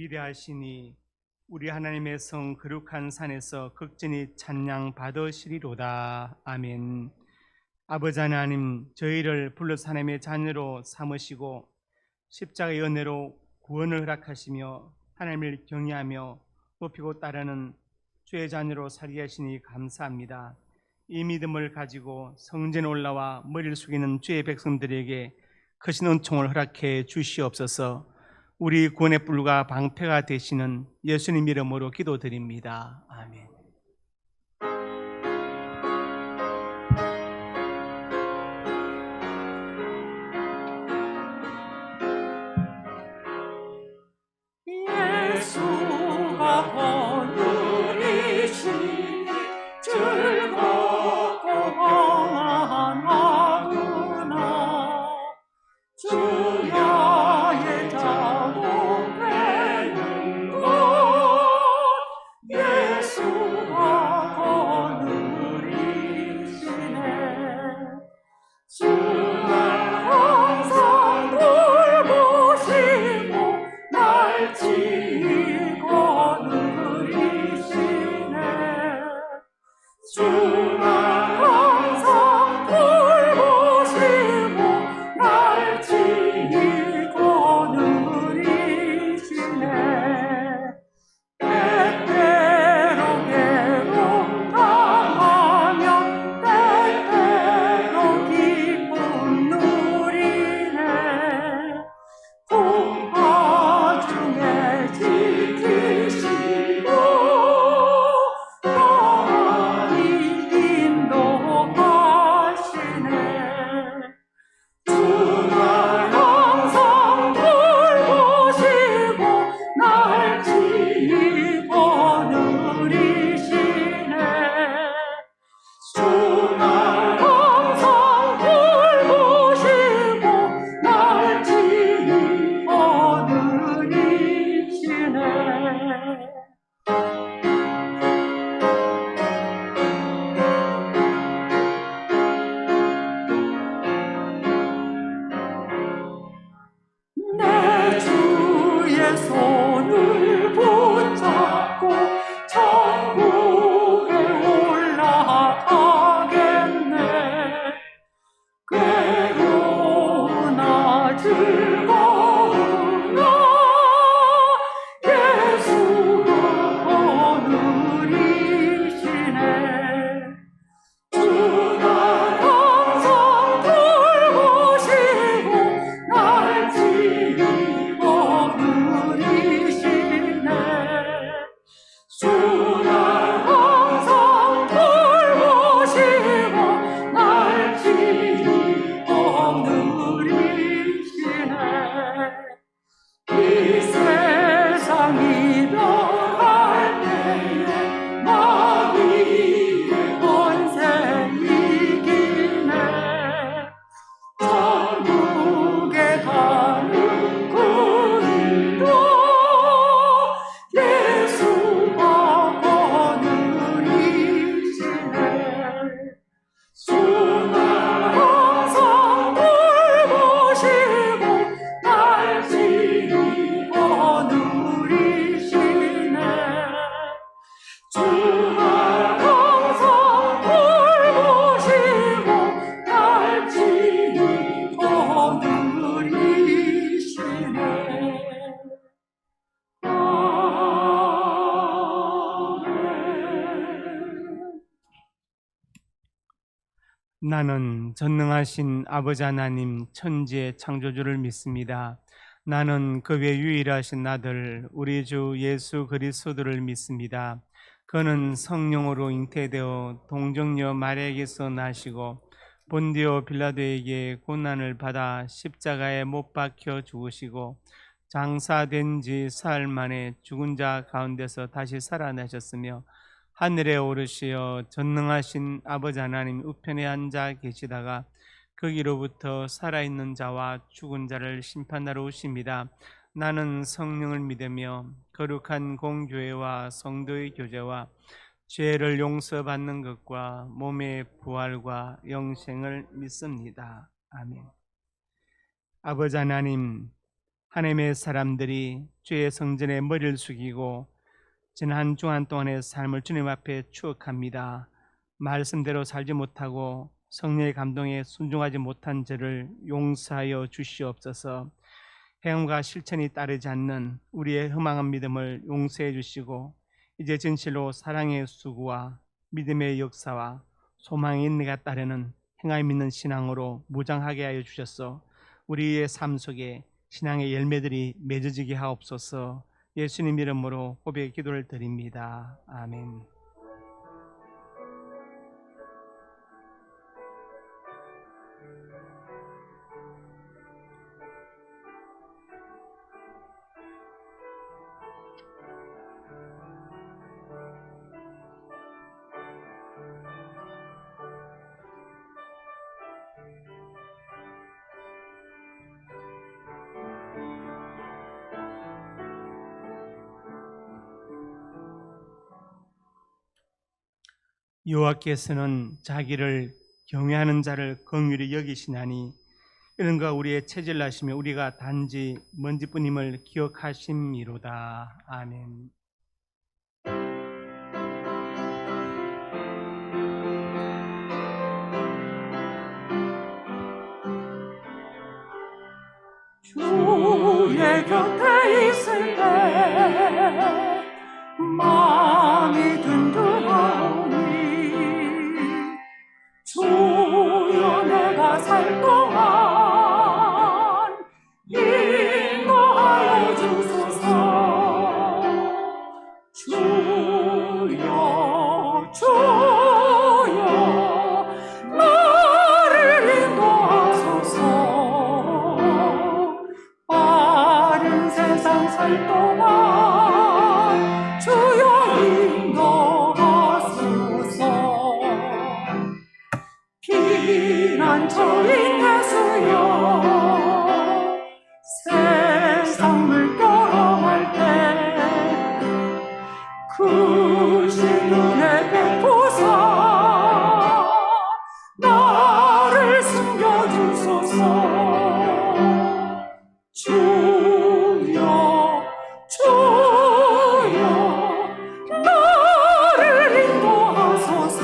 위대하시니 우리 하나님의 성 거룩한 산에서 극진히 찬양 받으시리로다. 아멘. 아버지 하나님, 저희를 불러서 하나님의 자녀로 삼으시고 십자가의 은혜로 구원을 허락하시며 하나님을 경외하며 높이고 따르는 주의 자녀로 살게 하시니 감사합니다. 이 믿음을 가지고 성전에 올라와 머리를 숙이는 주의 백성들에게 크신 은총을 허락해 주시옵소서. 우리 구원의 뿔과 방패가 되시는 예수님 이름으로 기도드립니다. 아멘. 예수가 거느리시니 즐겁고 평안하구나. 주야의 자복 되는 것 예수가 거느리시네. 주날 항상 돌보시고 날 지키고 누리시네. 주날 항상 돌보시고 날 지키고 누리시네. 때때로 괴로움 당하며 때때로 기쁨 누리네. 풍파 중에 지키시고 평안히 인도하시네. 주날 항상 돌보시고 날 지키고 누리시네. 주날 항상 돌보시고 날 지키고 누리시네. 내 주의 손을 붙잡고 천국에 올라가겠네. 괴로우나 즐거우나 예수가 거느리시네. 주날 항상 돌보시고 날 지키고 누리시네. 주날 항상 돌보시고 날 지키고 누리시네. 이 세상 이별할 때에 마귀의 권세 이기네. 천국에 가는 그 길도 예수가 거느리시네. 주날 항상 돌보시고 날 지키고 누리시네. 주날 항상 돌보시고 날 지키고 누리시네. 아멘. 나는 전능하신 아버지 하나님 천지의 창조주를 믿습니다. 나는 그 외 유일하신 아들 우리 주 예수 그리스도를 믿습니다. 그는 성령으로 잉태되어 동정녀 마리아에게서 나시고 본디오 빌라도에게 고난을 받아 십자가에 못 박혀 죽으시고 장사된 지 사흘 만에 죽은 자 가운데서 다시 살아나셨으며 하늘에 오르시어 전능하신 아버지 하나님 우편에 앉아 계시다가 거기로부터 살아있는 자와 죽은 자를 심판하러 오십니다. 나는 성령을 믿으며 거룩한 공교회와 성도의 교제와 죄를 용서받는 것과 몸의 부활과 영생을 믿습니다. 아멘. 아버지 하나님, 하나님의 사람들이 주의 성전에 머리를 숙이고 지난 한 주간 동안의 삶을 주님 앞에 추억합니다. 말씀대로 살지 못하고 성령의 감동에 순종하지 못한 죄를 용서하여 주시옵소서. 행함과 실천이 따르지 않는 우리의 허망한 믿음을 용서해 주시고 이제 진실로 사랑의 수구와 믿음의 역사와 소망의 인내가 따르는 행함이 믿는 신앙으로 무장하게 하여 주셔서 우리의 삶 속에 신앙의 열매들이 맺어지게 하옵소서. 예수님 이름으로 고백의 기도를 드립니다. 아멘. 여호와께서는 자기를 경외하는 자를 긍휼히 여기시나니 이런 거 우리의 체질을 하시며 우리가 단지 먼지뿐임을 기억하심이로다. 아멘. 주의 곁에 있을 때 마음이 든든하오니 주여 내가 살 동안 인도하여 주소서. 주여 주여 나를 인도하소서. 빠른 세상 살 동안 주여 인도하소서. 피난처인 예수여 세상 물결어갈 때 크신 은혜 베푸사 나를 숨겨주소서. 주여 주여 나를 인도하소서.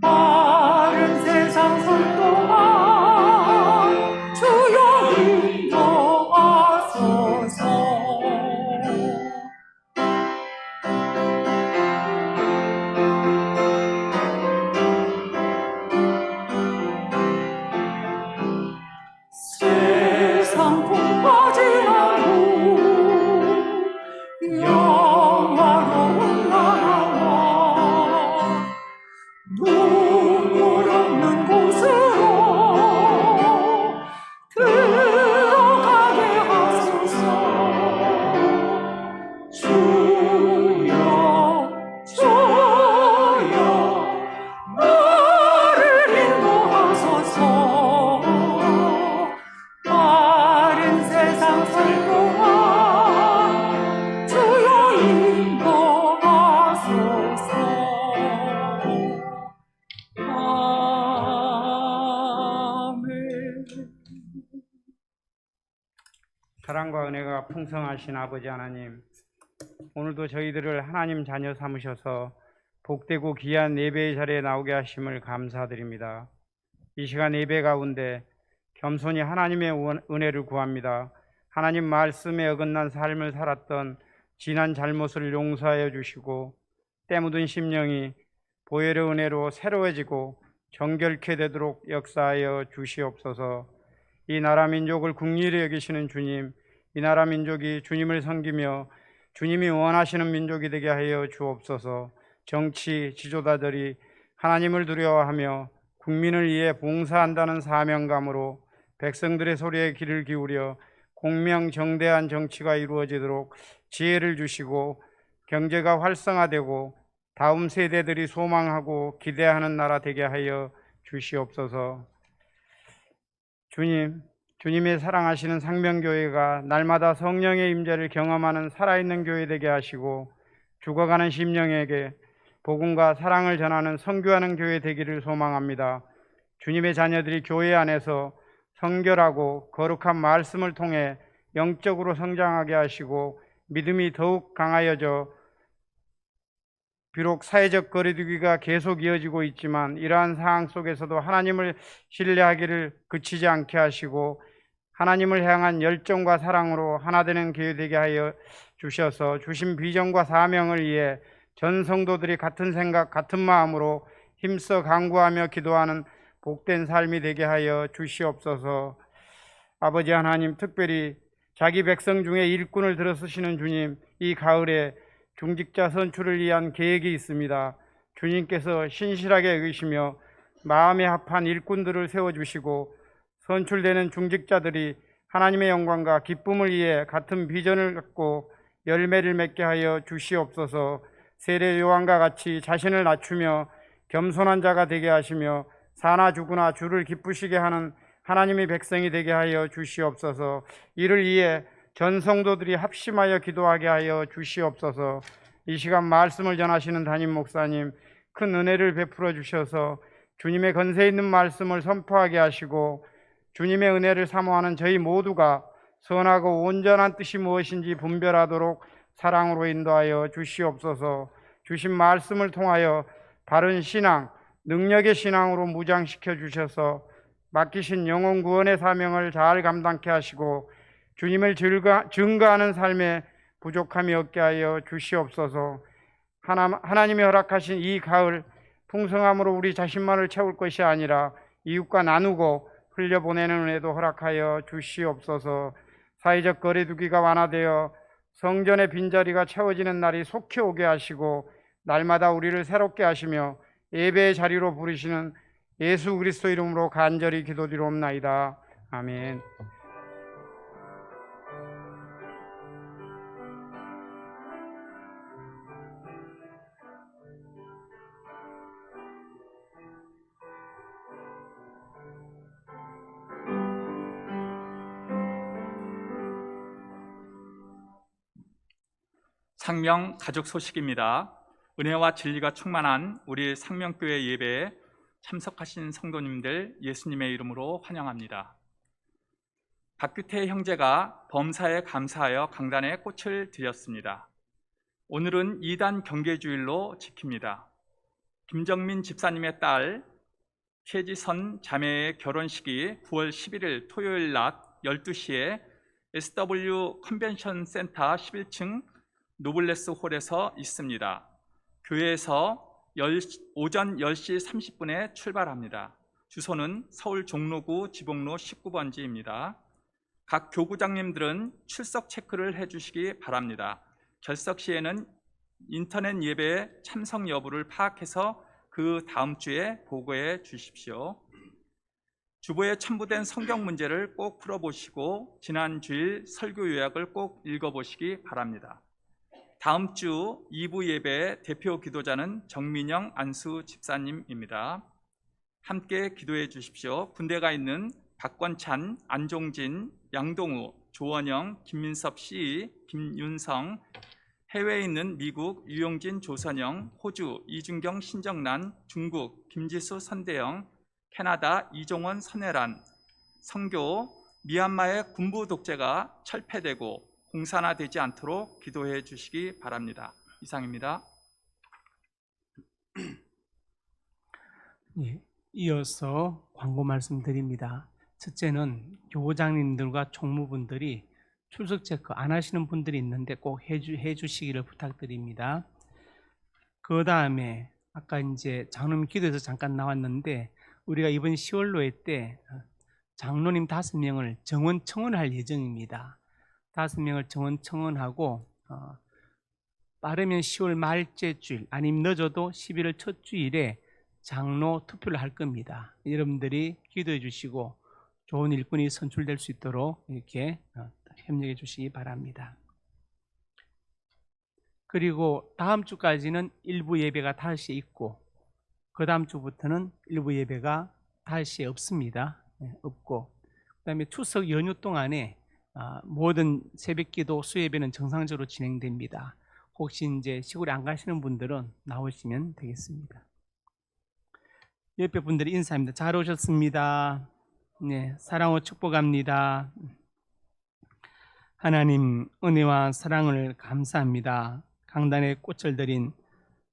빠른 세상 살 동안 주여 인도하소서. 세상 풍파지나도 영화로운 나라와 눈물 없는 곳으로 들어가게 하소서. 주여 주여 나를 인도하소서. 빠른 세상 살 동안 주여 인도하소서. 아멘. 사랑과 은혜가 풍성하신 아버지 하나님, 오늘도 저희들을 하나님 자녀 삼으셔서 복되고 귀한 예배의 자리에 나오게 하심을 감사드립니다. 이 시간 예배 가운데 겸손히 하나님의 은혜를 구합니다. 하나님 말씀에 어긋난 삶을 살았던 지난 잘못을 용서하여 주시고 때 묻은 심령이 보혈의 은혜로 새로워지고 정결케 되도록 역사하여 주시옵소서. 이 나라 민족을 긍휼히 여기시는 주님, 이 나라 민족이 주님을 섬기며 주님이 원하시는 민족이 되게 하여 주옵소서. 정치 지도자들이 하나님을 두려워하며 국민을 위해 봉사한다는 사명감으로 백성들의 소리에 귀를 기울여 공명정대한 정치가 이루어지도록 지혜를 주시고 경제가 활성화되고 다음 세대들이 소망하고 기대하는 나라 되게 하여 주시옵소서. 주님의 사랑하시는 상명교회가 날마다 성령의 임재를 경험하는 살아있는 교회 되게 하시고 죽어가는 심령에게 복음과 사랑을 전하는 선교하는 교회 되기를 소망합니다. 주님의 자녀들이 교회 안에서 성결하고 거룩한 말씀을 통해 영적으로 성장하게 하시고 믿음이 더욱 강하여져 비록 사회적 거리두기가 계속 이어지고 있지만 이러한 상황 속에서도 하나님을 신뢰하기를 그치지 않게 하시고 하나님을 향한 열정과 사랑으로 하나 되는 교회 되게 하여 주셔서 주신 비전과 사명을 위해 전 성도들이 같은 생각, 같은 마음으로 힘써 간구하며 기도하는 복된 삶이 되게 하여 주시옵소서. 아버지 하나님, 특별히 자기 백성 중에 일꾼을 들어 쓰시는 주님, 이 가을에 중직자 선출을 위한 계획이 있습니다. 주님께서 신실하게 여기시며 마음에 합한 일꾼들을 세워주시고 선출되는 중직자들이 하나님의 영광과 기쁨을 위해 같은 비전을 갖고 열매를 맺게 하여 주시옵소서. 세례 요한과 같이 자신을 낮추며 겸손한 자가 되게 하시며 사나 죽으나 주를 기쁘시게 하는 하나님의 백성이 되게 하여 주시옵소서. 이를 위해 전 성도들이 합심하여 기도하게 하여 주시옵소서. 이 시간 말씀을 전하시는 담임 목사님, 큰 은혜를 베풀어 주셔서 주님의 권세 있는 말씀을 선포하게 하시고 주님의 은혜를 사모하는 저희 모두가 선하고 온전한 뜻이 무엇인지 분별하도록 사랑으로 인도하여 주시옵소서. 주신 말씀을 통하여 바른 신앙, 능력의 신앙으로 무장시켜 주셔서 맡기신 영혼 구원의 사명을 잘 감당케 하시고 주님을 증거하는 삶에 부족함이 없게 하여 주시옵소서. 하나님이 허락하신 이 가을 풍성함으로 우리 자신만을 채울 것이 아니라 이웃과 나누고 흘려보내는 은혜도 허락하여 주시옵소서. 사회적 거리두기가 완화되어 성전의 빈자리가 채워지는 날이 속히 오게 하시고 날마다 우리를 새롭게 하시며 예배의 자리로 부르시는 예수 그리스도 이름으로 간절히 기도드리옵나이다. 아멘. 상명 가족 소식입니다. 은혜와 진리가 충만한 우리 상명교회 예배에 참석하신 성도님들 예수님의 이름으로 환영합니다. 박규태 형제가 범사에 감사하여 강단에 꽃을 드렸습니다. 오늘은 2단 경계주일로 지킵니다. 김정민 집사님의 딸 최지선 자매의 결혼식이 9월 11일 토요일 낮 12시에 SW 컨벤션 센터 11층 노블레스 홀에서 있습니다. 교회에서 오전 10시 30분에 출발합니다. 주소는 서울 종로구 지복로 19번지입니다. 각 교구장님들은 출석 체크를 해주시기 바랍니다. 결석 시에는 인터넷 예배에 참석 여부를 파악해서 그 다음 주에 보고해 주십시오. 주보에 첨부된 성경 문제를 꼭 풀어보시고 지난 주일 설교 요약을 꼭 읽어보시기 바랍니다. 다음 주 2부 예배의 대표 기도자는 정민영 안수 집사님입니다. 함께 기도해 주십시오. 군대가 있는 박권찬, 안종진, 양동우, 조원영, 김민섭 씨, 김윤성, 해외에 있는 미국 유용진, 조선영, 호주 이준경, 신정란, 중국 김지수, 선대영, 캐나다 이종원, 선혜란, 선교 미얀마의 군부 독재가 철폐되고 공산화되지 않도록 기도해 주시기 바랍니다. 이상입니다. 예, 이어서 광고 말씀드립니다. 첫째는 교장님들과 총무분들이 출석 체크 안 하시는 분들이 있는데 꼭 해주시기를 부탁드립니다. 그 다음에 아까 이제 장로님 기도에서 잠깐 나왔는데 우리가 이번 10월로회 때 장로님 5명을 정원 청원할 예정입니다. 5명을 정원 청원하고 빠르면 10월 말째 주일 아니면 늦어도 11월 첫 주일에 장로 투표를 할 겁니다. 여러분들이 기도해 주시고 좋은 일꾼이 선출될 수 있도록 이렇게 협력해 주시기 바랍니다. 그리고 다음 주까지는 일부 예배가 5시에 있고 그 다음 주부터는 일부 예배가 5시에 없습니다. 없고 그 다음에 추석 연휴 동안에 모든 새벽기도 수예배는 정상적으로 진행됩니다. 혹시 이제 시골에 안 가시는 분들은 나오시면 되겠습니다. 옆에 분들이 인사합니다. 잘 오셨습니다. 네, 사랑으로 축복합니다. 하나님 은혜와 사랑을 감사합니다. 강단에 꽃을 들인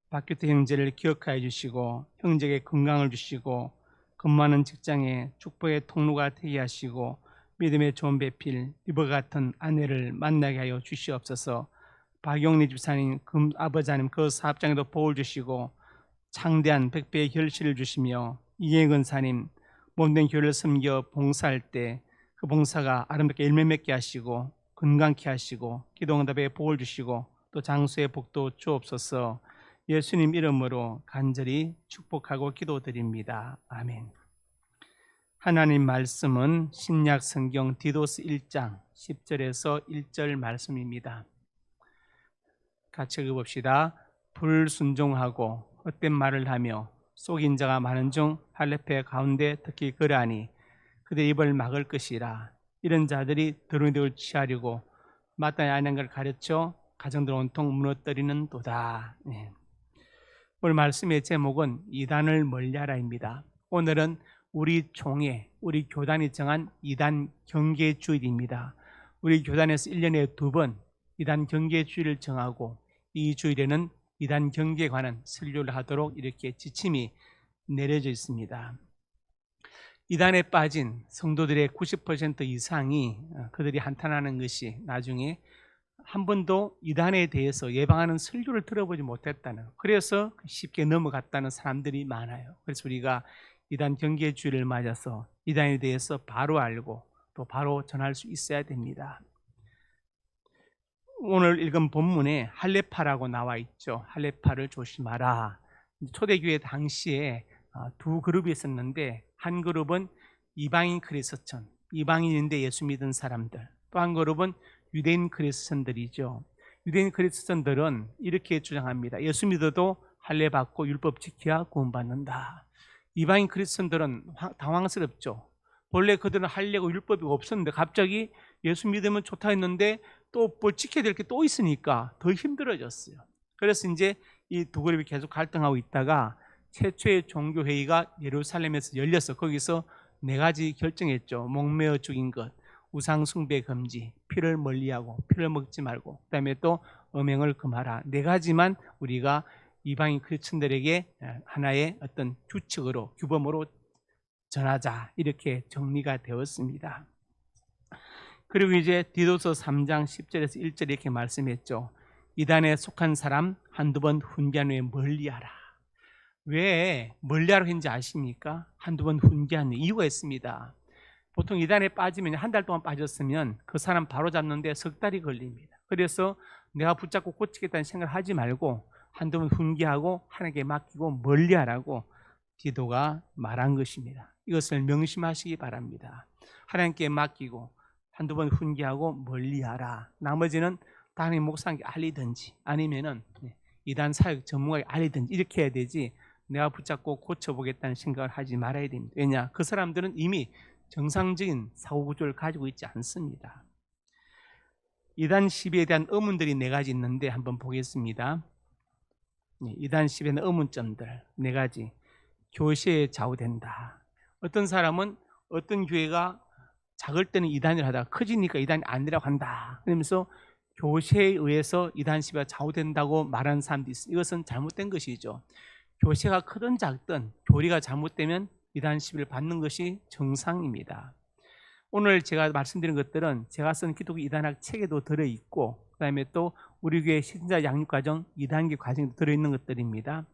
박규태 형제를 기억하여 주시고 형제에게 건강을 주시고 근무하는 직장에 축복의 통로가 되게 하시고 믿음의 좋은 배필 리버 같은 아내를 만나게 하여 주시옵소서. 박용리 집사님 아버지 하나님 그 사업장에도 복을 주시고 창대한 백배의 결실을 주시며 이해 근사님 몸된 교회를 섬겨 봉사할 때 그 봉사가 아름답게 열매 맺게 하시고 건강케 하시고 기도응답에 복을 주시고 또 장수의 복도 주옵소서. 예수님 이름으로 간절히 축복하고 기도드립니다. 아멘. 하나님 말씀은 신약 성경 디도스 1장 10절에서 1절 말씀입니다. 같이 읽어봅시다. 불순종하고 헛된 말을 하며 속인 자가 많은 중 할례패 가운데 특히 그러하니 그들 입을 막을 것이라. 이런 자들이 더러운 덕을 취하려고 마땅히 아닌 걸 가르쳐 가정들 온통 무너뜨리는 도다. 네. 오늘 말씀의 제목은 이단을 멀리하라입니다. 오늘은 우리 총회, 우리 교단이 정한 이단 경계 주일입니다. 우리 교단에서 1년에 2번 이단 경계 주일을 정하고 이 주일에는 이단 경계에 관한 설교를 하도록 이렇게 지침이 내려져 있습니다. 이단에 빠진 성도들의 90% 이상이 그들이 한탄하는 것이 나중에 한 번도 이단에 대해서 예방하는 설교를 들어보지 못했다는, 그래서 쉽게 넘어갔다는 사람들이 많아요. 그래서 우리가 이단 경계주의를 맞아서 이단에 대해서 바로 알고 또 바로 전할 수 있어야 됩니다. 오늘 읽은 본문에 할례파라고 나와 있죠. 할례파를 조심하라. 초대교회 당시에 두 그룹이 있었는데 한 그룹은 이방인 그리스천, 이방인인데 예수 믿은 사람들, 또 한 그룹은 유대인 그리스천들이죠. 유대인 그리스천들은 이렇게 주장합니다. 예수 믿어도 할례 받고 율법 지켜야 구원받는다. 이방인 그리스천들은 당황스럽죠. 원래 그들은 할례고 율법이 없었는데 갑자기 예수 믿으면 좋다 했는데 또 뭘 지켜야 될 게 또 있으니까 더 힘들어졌어요. 그래서 이제 이 두 그룹이 계속 갈등하고 있다가 최초의 종교회의가 예루살렘에서 열려서 거기서 4가지 결정했죠. 목매어 죽인 것, 우상 숭배 금지, 피를 멀리하고 피를 먹지 말고, 그다음에 또 음행을 금하라. 4가지만 우리가 이방인 크리스천들에게 하나의 어떤 규칙으로, 규범으로 전하자, 이렇게 정리가 되었습니다. 그리고 이제 디도서 3장 10절에서 1절 이렇게 말씀했죠. 이단에 속한 사람 한두 번 훈계한 후에 멀리하라. 왜 멀리하라고 했는지 아십니까? 한두 번 훈계한 이유가 있습니다. 보통 이단에 빠지면 한 달 동안 빠졌으면 그 사람 바로 잡는데 석 달이 걸립니다. 그래서 내가 붙잡고 고치겠다는 생각을 하지 말고 한두 번 훈계하고 하나님께 맡기고 멀리하라고 디도가 말한 것입니다. 이것을 명심하시기 바랍니다. 하나님께 맡기고 한두 번 훈계하고 멀리하라. 나머지는 하나님 목사님께 알리든지 아니면은 이단 사역 전문가에게 알리든지 이렇게 해야 되지, 내가 붙잡고 고쳐보겠다는 생각을 하지 말아야 됩니다. 왜냐? 그 사람들은 이미 정상적인 사고구조를 가지고 있지 않습니다. 이단 시비에 대한 의문들이 4가지 있는데 한번 보겠습니다. 이단 시비에는 의문점들 4가지. 교시에 좌우된다. 어떤 사람은 어떤 교회가 작을 때는 이단을 하다가 커지니까 이단이 아니라고 한다. 그러면서 교시에 의해서 이단 시비가 좌우된다고 말하는 사람도 있습니다. 이것은 잘못된 것이죠. 교시가 크든 작든 교리가 잘못되면 이단 시비를 받는 것이 정상입니다. 오늘 제가 말씀드린 것들은 제가 쓴 기독교 이단학 책에도 들어있고, 그 다음에 또 우리 교회 신자 양육과정 2단계 과정에도 들어있는 것들입니다.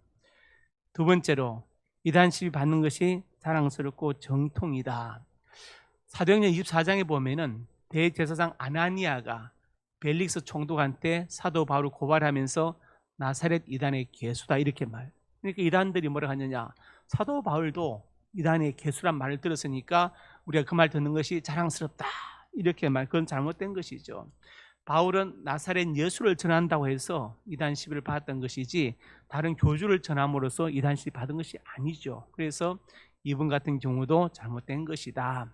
두 번째로 이단 시비 받는 것이 자랑스럽고 정통이다. 사도행전 24장에 보면은 대제사장 아나니아가 벨릭스 총독한테 사도 바울을 고발하면서 나사렛 이단의 개수다 이렇게 말. 그러니까 이단들이 뭐라 하느냐? 사도 바울도 이단의 개수란 말을 들었으니까 우리가 그 말 듣는 것이 자랑스럽다 이렇게 말. 그건 잘못된 것이죠. 바울은 나사렛 예수를 전한다고 해서 이단 시비를 받았던 것이지 다른 교주를 전함으로써 이단 시비 받은 것이 아니죠. 그래서 이분 같은 경우도 잘못된 것이다.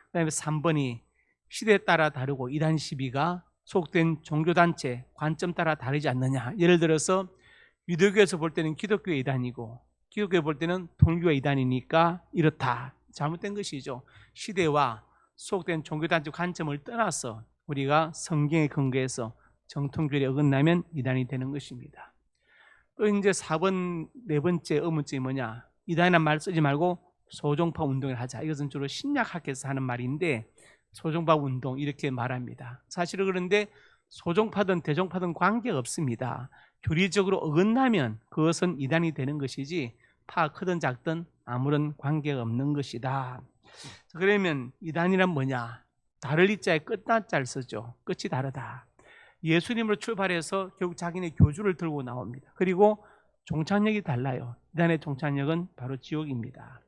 그 다음에 3번이 시대에 따라 다르고 이단 시비가 속된 종교단체 관점 따라 다르지 않느냐. 예를 들어서 유대교에서 볼 때는 기독교의 이단이고 기독교에 볼 때는 통일교의 이단이니까 이렇다. 잘못된 것이죠. 시대와 소속된 종교단체 관점을 떠나서 우리가 성경에 근거해서 정통교리에 어긋나면 이단이 되는 것입니다. 또 이제 4번, 네 번째 의문점이 뭐냐? 이단이란 말 쓰지 말고 소종파 운동을 하자. 이것은 주로 신약학에서 하는 말인데 소종파 운동 이렇게 말합니다. 사실은 그런데 소종파든 대종파든 관계가 없습니다. 교리적으로 어긋나면 그것은 이단이 되는 것이지 파가 크든 작든 아무런 관계가 없는 것이다. 그러면 이단이란 뭐냐? 다를 이자에 끝나자를 쓰죠. 끝이 다르다. 예수님으로 출발해서 결국 자기네 교주를 들고 나옵니다. 그리고 종착역이 달라요. 이단의 종착역은 바로 지옥입니다.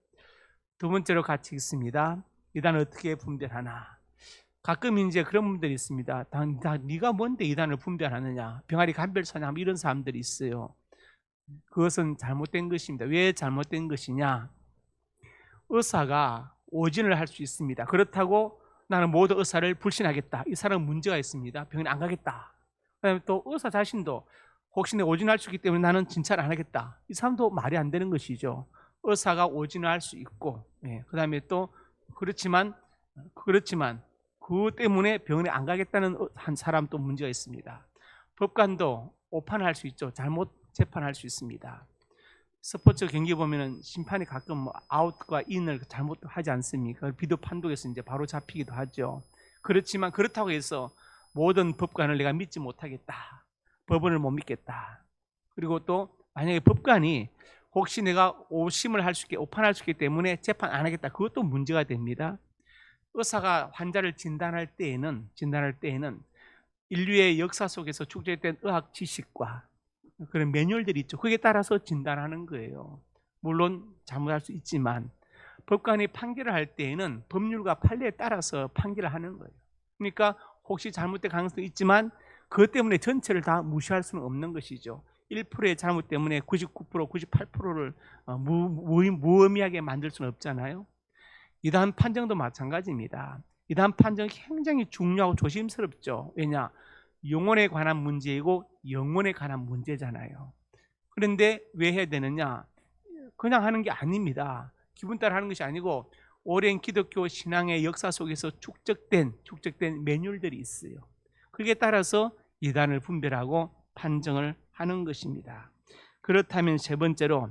두 번째로 같이 있습니다. 이단을 어떻게 분별하나? 가끔 이제 그런 분들이 있습니다. 네가 뭔데 이단을 분별하느냐? 병아리 감별사냐? 이런 사람들이 있어요. 그것은 잘못된 것입니다. 왜 잘못된 것이냐? 의사가 오진을 할 수 있습니다. 그렇다고 나는 모든 의사를 불신하겠다. 이 사람은 문제가 있습니다. 병원에 안 가겠다. 그다음에 또 의사 자신도 혹시 내 오진할 수 있기 때문에 나는 진찰 안 하겠다. 이 사람도 말이 안 되는 것이죠. 의사가 오진할 수 있고, 그다음에 또 그렇지만 그 때문에 병원에 안 가겠다는 한 사람도 문제가 있습니다. 법관도 오판할 수 있죠. 잘못 재판할 수 있습니다. 스포츠 경기 보면은 심판이 가끔 뭐 아웃과 인을 잘못하지 않습니까? 비디오 판독에서 이제 바로 잡히기도 하죠. 그렇지만 그렇다고 해서 모든 법관을 내가 믿지 못하겠다. 법원을 못 믿겠다. 그리고 또 만약에 법관이 혹시 내가 오심을 할 수 있게 오판할 수 있기 때문에 재판 안 하겠다. 그것도 문제가 됩니다. 의사가 환자를 진단할 때에는 인류의 역사 속에서 축적된 의학 지식과 그런 매뉴얼들이 있죠. 거기에 따라서 진단하는 거예요. 물론 잘못할 수 있지만 법관이 판결을 할 때에는 법률과 판례에 따라서 판결을 하는 거예요. 그러니까 혹시 잘못될 가능성도 있지만 그것 때문에 전체를 다 무시할 수는 없는 것이죠. 1%의 잘못 때문에 99%, 98%를 무의미하게 만들 수는 없잖아요. 이단 판정도 마찬가지입니다. 이단 판정이 굉장히 중요하고 조심스럽죠. 왜냐? 영혼에 관한 문제이고 영혼에 관한 문제잖아요. 그런데 왜 해야 되느냐? 그냥 하는 게 아닙니다. 기분 따라 하는 것이 아니고 오랜 기독교 신앙의 역사 속에서 축적된 매뉴얼들이 있어요. 그게 따라서 이단을 분별하고 판정을 하는 것입니다. 그렇다면 세 번째로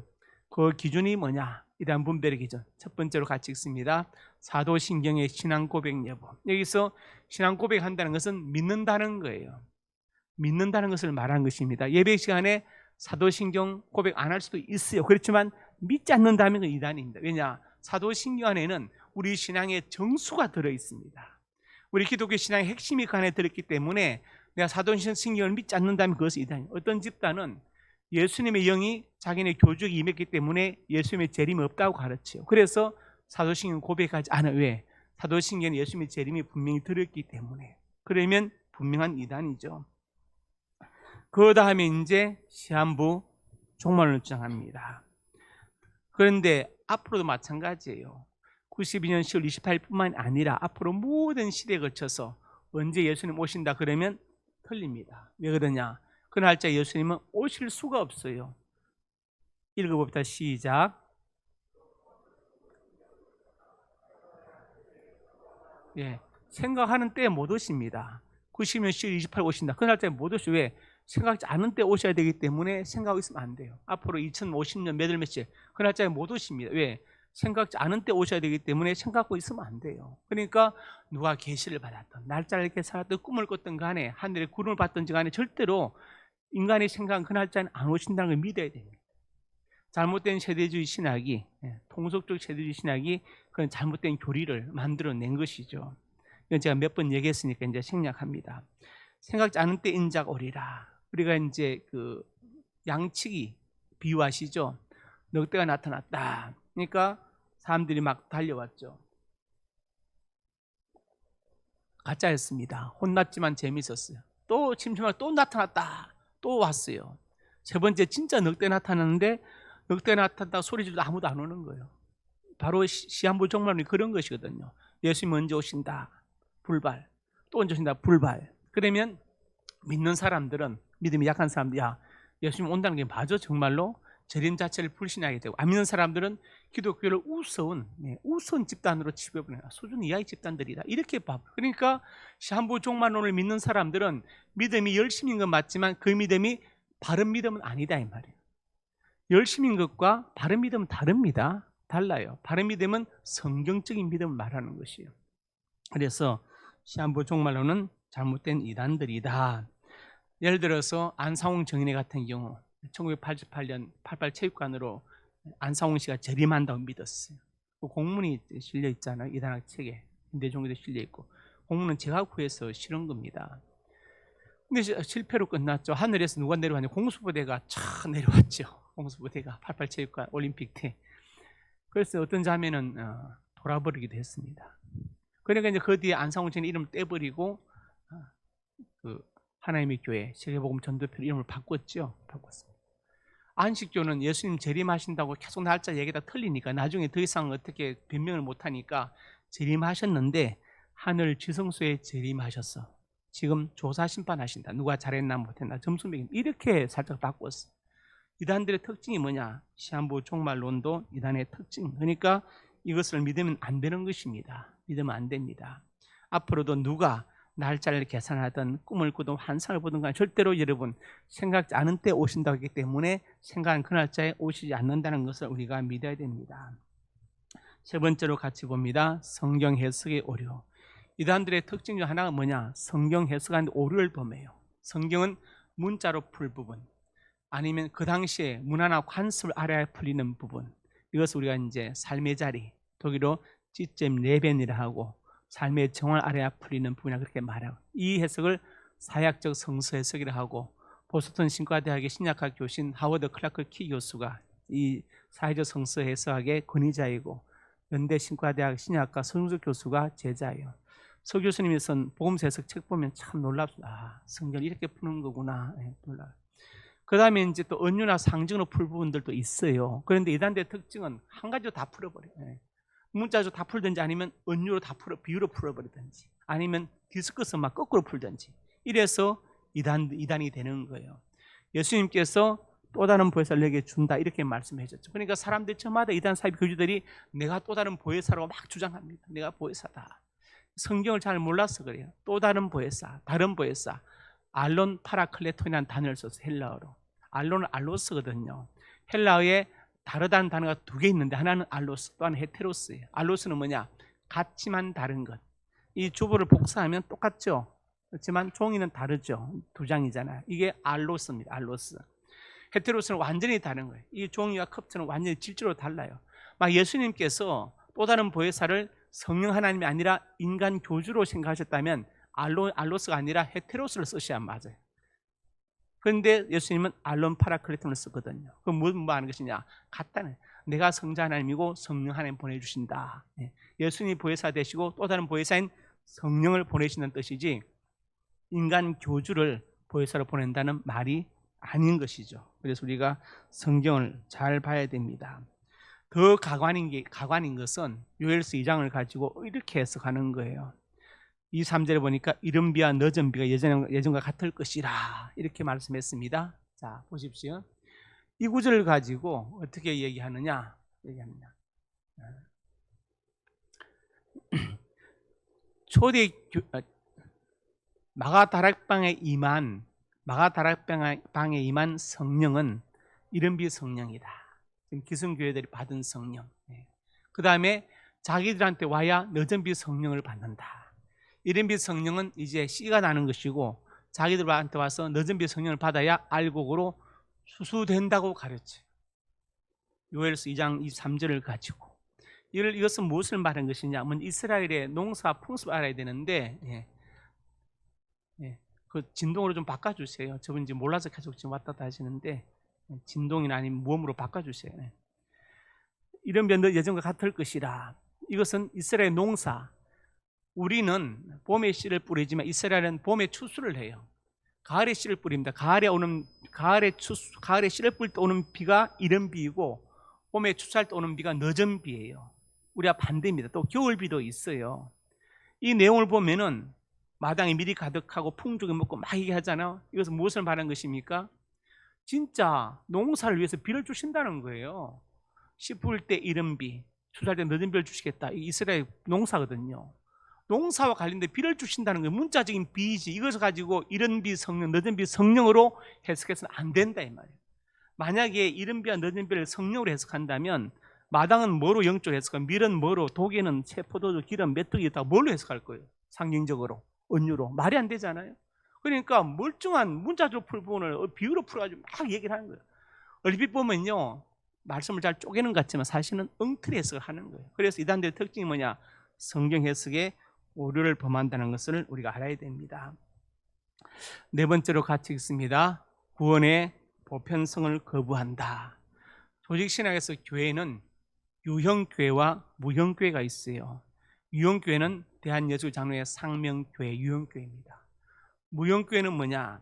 그 기준이 뭐냐? 이단 분별의 기준. 첫 번째로 같이 읽습니다. 사도신경의 신앙 고백 여부. 여기서 신앙 고백한다는 것은 믿는다는 거예요. 믿는다는 것을 말하는 것입니다. 예배 시간에 사도신경 고백 안 할 수도 있어요. 그렇지만 믿지 않는다면 그 이단입니다. 왜냐? 사도신경 안에는 우리 신앙의 정수가 들어 있습니다. 우리 기독교 신앙의 핵심이 그 안에 들었기 때문에 내가 사도신경을 믿지 않는다면 그것은 이단이에요. 어떤 집단은 예수님의 영이 자기네 교주에 임했기 때문에 예수님의 재림이 없다고 가르쳐요. 그래서 사도신경 고백하지 않아. 왜? 사도신경에 예수님의 재림이 분명히 들었기 때문에. 그러면 분명한 이단이죠. 그 다음에 이제 시한부 종말론을 주장합니다. 그런데 앞으로도 마찬가지예요. 92년 10월 28일뿐만 아니라 앞으로 모든 시대에 걸쳐서 언제 예수님 오신다 그러면 틀립니다. 왜 그러냐? 그 날짜 예수님은 오실 수가 없어요. 읽어봅시다. 시작. 생각하는 때에 못 오십니다. 90년 10월 28일 오신다. 그 날짜에 못 오시죠. 왜? 생각지 않은 때 오셔야 되기 때문에 생각하고 있으면 안 돼요. 앞으로 2050년 몇월 며칠 그 날짜에 못 오십니다. 왜? 생각지 않은 때 오셔야 되기 때문에 생각하고 있으면 안 돼요. 그러니까 누가 계시를 받았던 날짜를 이렇게 살았던 꿈을 꿨던 간에 하늘에 구름을 봤던지 간에 절대로 인간이 생각한 그 날짜는 안 오신다는 걸 믿어야 됩니다. 잘못된 세대주의 신학이 통속적 세대주의 신학이 그런 잘못된 교리를 만들어낸 것이죠. 이건 제가 몇 번 얘기했으니까 이제 생략합니다. 생각지 않은 때 인자가 오리라. 우리가 이제 그 양치기 비유하시죠. 늑대가 나타났다. 그러니까 사람들이 막 달려왔죠. 가짜였습니다. 혼났지만 재밌었어요. 또 심심하게 또 나타났다. 또 왔어요. 세 번째 진짜 늑대 나타났는데 늑대 나타났다 소리 지르도 아무도 안 오는 거예요. 바로 시한부 종말론이 그런 것이거든요. 예수님 언제 오신다. 불발. 또 언제 오신다. 불발. 그러면 믿는 사람들은 믿음이 약한 사람들 야 예수님 온다는 게 맞아 정말로? 재림 자체를 불신하게 되고, 안 믿는 사람들은 기독교를 우스운 집단으로 취급해요. 수준 이하의 집단들이다 이렇게 봐. 그러니까 시한부 종말론을 믿는 사람들은 믿음이 열심인 건 맞지만 그 믿음이 바른 믿음은 아니다 이 말이에요. 열심인 것과 바른 믿음은 다릅니다. 달라요. 바른 믿음은 성경적인 믿음을 말하는 것이에요. 그래서 시한부 종말론은 잘못된 이단들이다. 예를 들어서 안상홍 정인회 같은 경우 1988년 88 체육관으로 안상홍 씨가 재림한다고 믿었어요. 그 공문이 실려 있잖아요. 이단학 책에 내종에도 실려 있고, 공문은 제가 구해서 실은 겁니다. 근데 실패로 끝났죠. 하늘에서 누가 내려왔냐? 공수부대가 촥 내려왔죠. 공수부대가 88 체육관 올림픽 때. 그래서 어떤 자매는 돌아버리기도 했습니다. 그러니까 이제 그 뒤에 안상홍 씨는 이름을 떼버리고 그 하나님의 교회 세계복음 전도표 이름을 바꿨죠. 바꿨습니다. 안식교는 예수님 재림하신다고 계속 날짜 얘기가 틀리니까 나중에 더 이상 어떻게 변명을 못하니까 재림하셨는데 하늘 지성소에 재림하셨어. 지금 조사 심판하신다. 누가 잘했나 못했나 점수 매긴 이렇게 살짝 바꿨어. 이단들의 특징이 뭐냐? 시한부 종말론도 이단의 특징. 그러니까 이것을 믿으면 안 되는 것입니다. 믿으면 안 됩니다. 앞으로도 누가 날짜를 계산하든 꿈을 꾸든 환상을 보든 간에 절대로 여러분 생각지 않은 때 오신다고 하기 때문에 생각한 그 날짜에 오시지 않는다는 것을 우리가 믿어야 됩니다. 세 번째로 같이 봅니다. 성경 해석의 오류. 이단들의 특징 중 하나가 뭐냐? 성경 해석하는데 오류를 범해요. 성경은 문자로 풀 부분, 아니면 그 당시에 문화나 관습을 알아야 풀리는 부분, 이것을 우리가 이제 삶의 자리, 독일어 지점 레벤이라 하고 삶의 정을 알아야 풀리는 부분이라 그렇게 말하고, 이 해석을 사약적 성서 해석이라 하고, 보스턴 신과대학의 신약학 교신 하워드 클라크 키 교수가 이 사회적 성서 해석학의 권위자이고, 연대 신과대학 신약과 서중석 교수가 제자예요. 서 교수님이 쓴 복음서 해석 책 보면 참 놀랍습니다. 성경을 이렇게 푸는 거구나. 놀라요. 그 다음에 이제 또 은유나 상징으로 풀 부분들도 있어요. 그런데 이단들의 특징은 한 가지로 다 풀어버려요. 문자로 다 풀든지 아니면 은유로 다 비유로 풀어버리든지 아니면 디스커스 막 거꾸로 풀든지 이래서 이단이 되는 거예요. 예수님께서 또 다른 보혜사를 내게 준다 이렇게 말씀해 줬죠. 그러니까 사람들 저마다 이단 사이비 교주들이 내가 또 다른 보혜사라고 막 주장합니다. 내가 보혜사다. 성경을 잘 몰라서 그래요. 또 다른 보혜사, 다른 보혜사. 알론 파라클레톤이라는 단어를 써서 헬라어로. 알론은 알로스거든요. 헬라어에 다르다는 단어가 두 개 있는데 하나는 알로스, 또 하나는 헤테로스예요. 알로스는 뭐냐? 같지만 다른 것. 이 주보를 복사하면 똑같죠. 그렇지만 종이는 다르죠. 두 장이잖아요. 이게 알로스입니다. 알로스. 헤테로스는 완전히 다른 거예요. 이 종이와 컵처럼 완전히 질적으로 달라요. 막 예수님께서 또 다른 보혜사를 성령 하나님이 아니라 인간 교주로 생각하셨다면 알로스가 아니라 헤테로스를 쓰셔야 맞아요. 그런데 예수님은 알론 파라클레톤을 쓰거든요. 그럼 뭐 하는 것이냐? 같다는, 내가 성자 하나님이고 성령 하나님 보내주신다. 예수님이 보혜사 되시고 또 다른 보혜사인 성령을 보내신다는 뜻이지, 인간 교주를 보혜사로 보낸다는 말이 아닌 것이죠. 그래서 우리가 성경을 잘 봐야 됩니다. 더 가관인 것은 요엘서 2장을 가지고 이렇게 해석하는 거예요. 2, 3절에 보니까 이른 비와 늦은 비가 예전과 같을 것이라 이렇게 말씀했습니다. 자, 보십시오. 이 구절을 가지고 어떻게 얘기하느냐? 초대 마가다락방에 임한 성령은 이른 비 성령이다. 지금 기성교회들이 받은 성령. 그 다음에 자기들한테 와야 늦은 비 성령을 받는다. 이른 빛 성령은 이제 씨가 나는 것이고 자기들한테 와서 늦은 빛 성령을 받아야 알곡으로 수수된다고 가르쳐요. 요엘서 2장 23절을 가지고 이것은 무엇을 말하는 것이냐 하면 이스라엘의 농사 풍습을 알아야 되는데 그 진동으로 좀 바꿔주세요. 저분 이제 몰라서 계속 지금 왔다 갔다 하시는데 진동이나 아니면 모음으로 바꿔주세요. 이런 변도 예전과 같을 것이라. 이것은 이스라엘 농사. 우리는 봄에 씨를 뿌리지만 이스라엘은 봄에 추수를 해요. 가을에 씨를 뿌립니다. 가을에 씨를 뿌릴 때 오는 비가 이른 비이고 봄에 추수할 때 오는 비가 늦은 비예요. 우리가 반대입니다. 또 겨울비도 있어요. 이 내용을 보면은 마당이 밀이 가득하고 풍족이 먹고 막 얘기하잖아요. 이것은 무엇을 말하는 것입니까? 진짜 농사를 위해서 비를 주신다는 거예요. 씨 부을 때 이른 비, 추수할 때 늦은 비를 주시겠다. 이 이스라엘 농사거든요. 농사와 관련된 비를 주신다는 게 문자적인 비이지, 이것을 가지고 이른 비 성령, 늦은 비 성령으로 해석해서는 안 된다 이 말이에요. 만약에 이른 비와 늦은 비를 성령으로 해석한다면 마당은 뭐로 영적으로 해석하고 밀은 뭐로, 독에는 새 포도주 기름 메뚜기 있다고 뭘로 해석할 거예요? 상징적으로, 은유로. 말이 안 되잖아요. 그러니까 멀쩡한 문자적으로 풀 부분을 비유로 풀어가지고 막 얘기를 하는 거예요. 얼핏 보면요, 말씀을 잘 쪼개는 것 같지만 사실은 엉터리 해석을 하는 거예요. 그래서 이단들의 특징이 뭐냐? 성경 해석에 오류를 범한다는 것을 우리가 알아야 됩니다. 네 번째로 같이 읽습니다. 구원의 보편성을 거부한다. 조직신학에서 교회는 유형교회와 무형교회가 있어요. 유형교회는 대한예수장로회 상명교회 유형교회입니다. 무형교회는 뭐냐?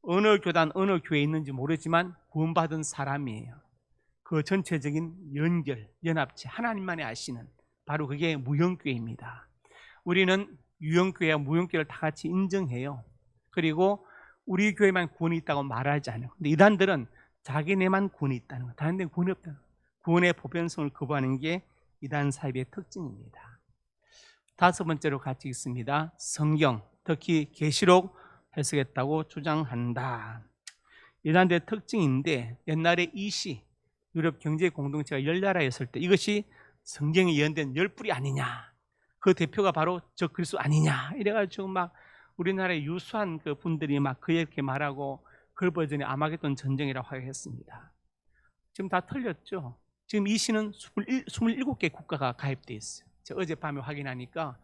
어느 교단 어느 교회에 있는지 모르지만 구원받은 사람이에요. 그 전체적인 연결, 연합체, 하나님만이 아시는, 바로 그게 무형교회입니다. 우리는 유형교회와 무형교회를 다 같이 인정해요. 그리고 우리 교회만 구원이 있다고 말하지 않아요. 근데 이단들은 자기네만 구원이 있다는 거, 다른 데는 구원이 없다는 거, 구원의 보편성을 거부하는 게 이단 사입의 특징입니다. 다섯 번째로 같이 읽습니다. 성경, 특히 계시록 해석했다고 주장한다. 이단들의 특징인데, 옛날에 이시, 유럽 경제 공동체가 10나라였을 때 이것이 성경에 예언된 10불이 아니냐, 그 대표가 바로 저 그리스도 아니냐, 이래가지고 막 우리나라의 유수한 그 분들이 막 그렇게 말하고, 그 버전이 아마겟돈 전쟁이라고 하겠습니다. 지금 다 틀렸죠. 지금 이 시는 27개 국가가 가입되어 있어요. 제가 어젯밤에 확인하니까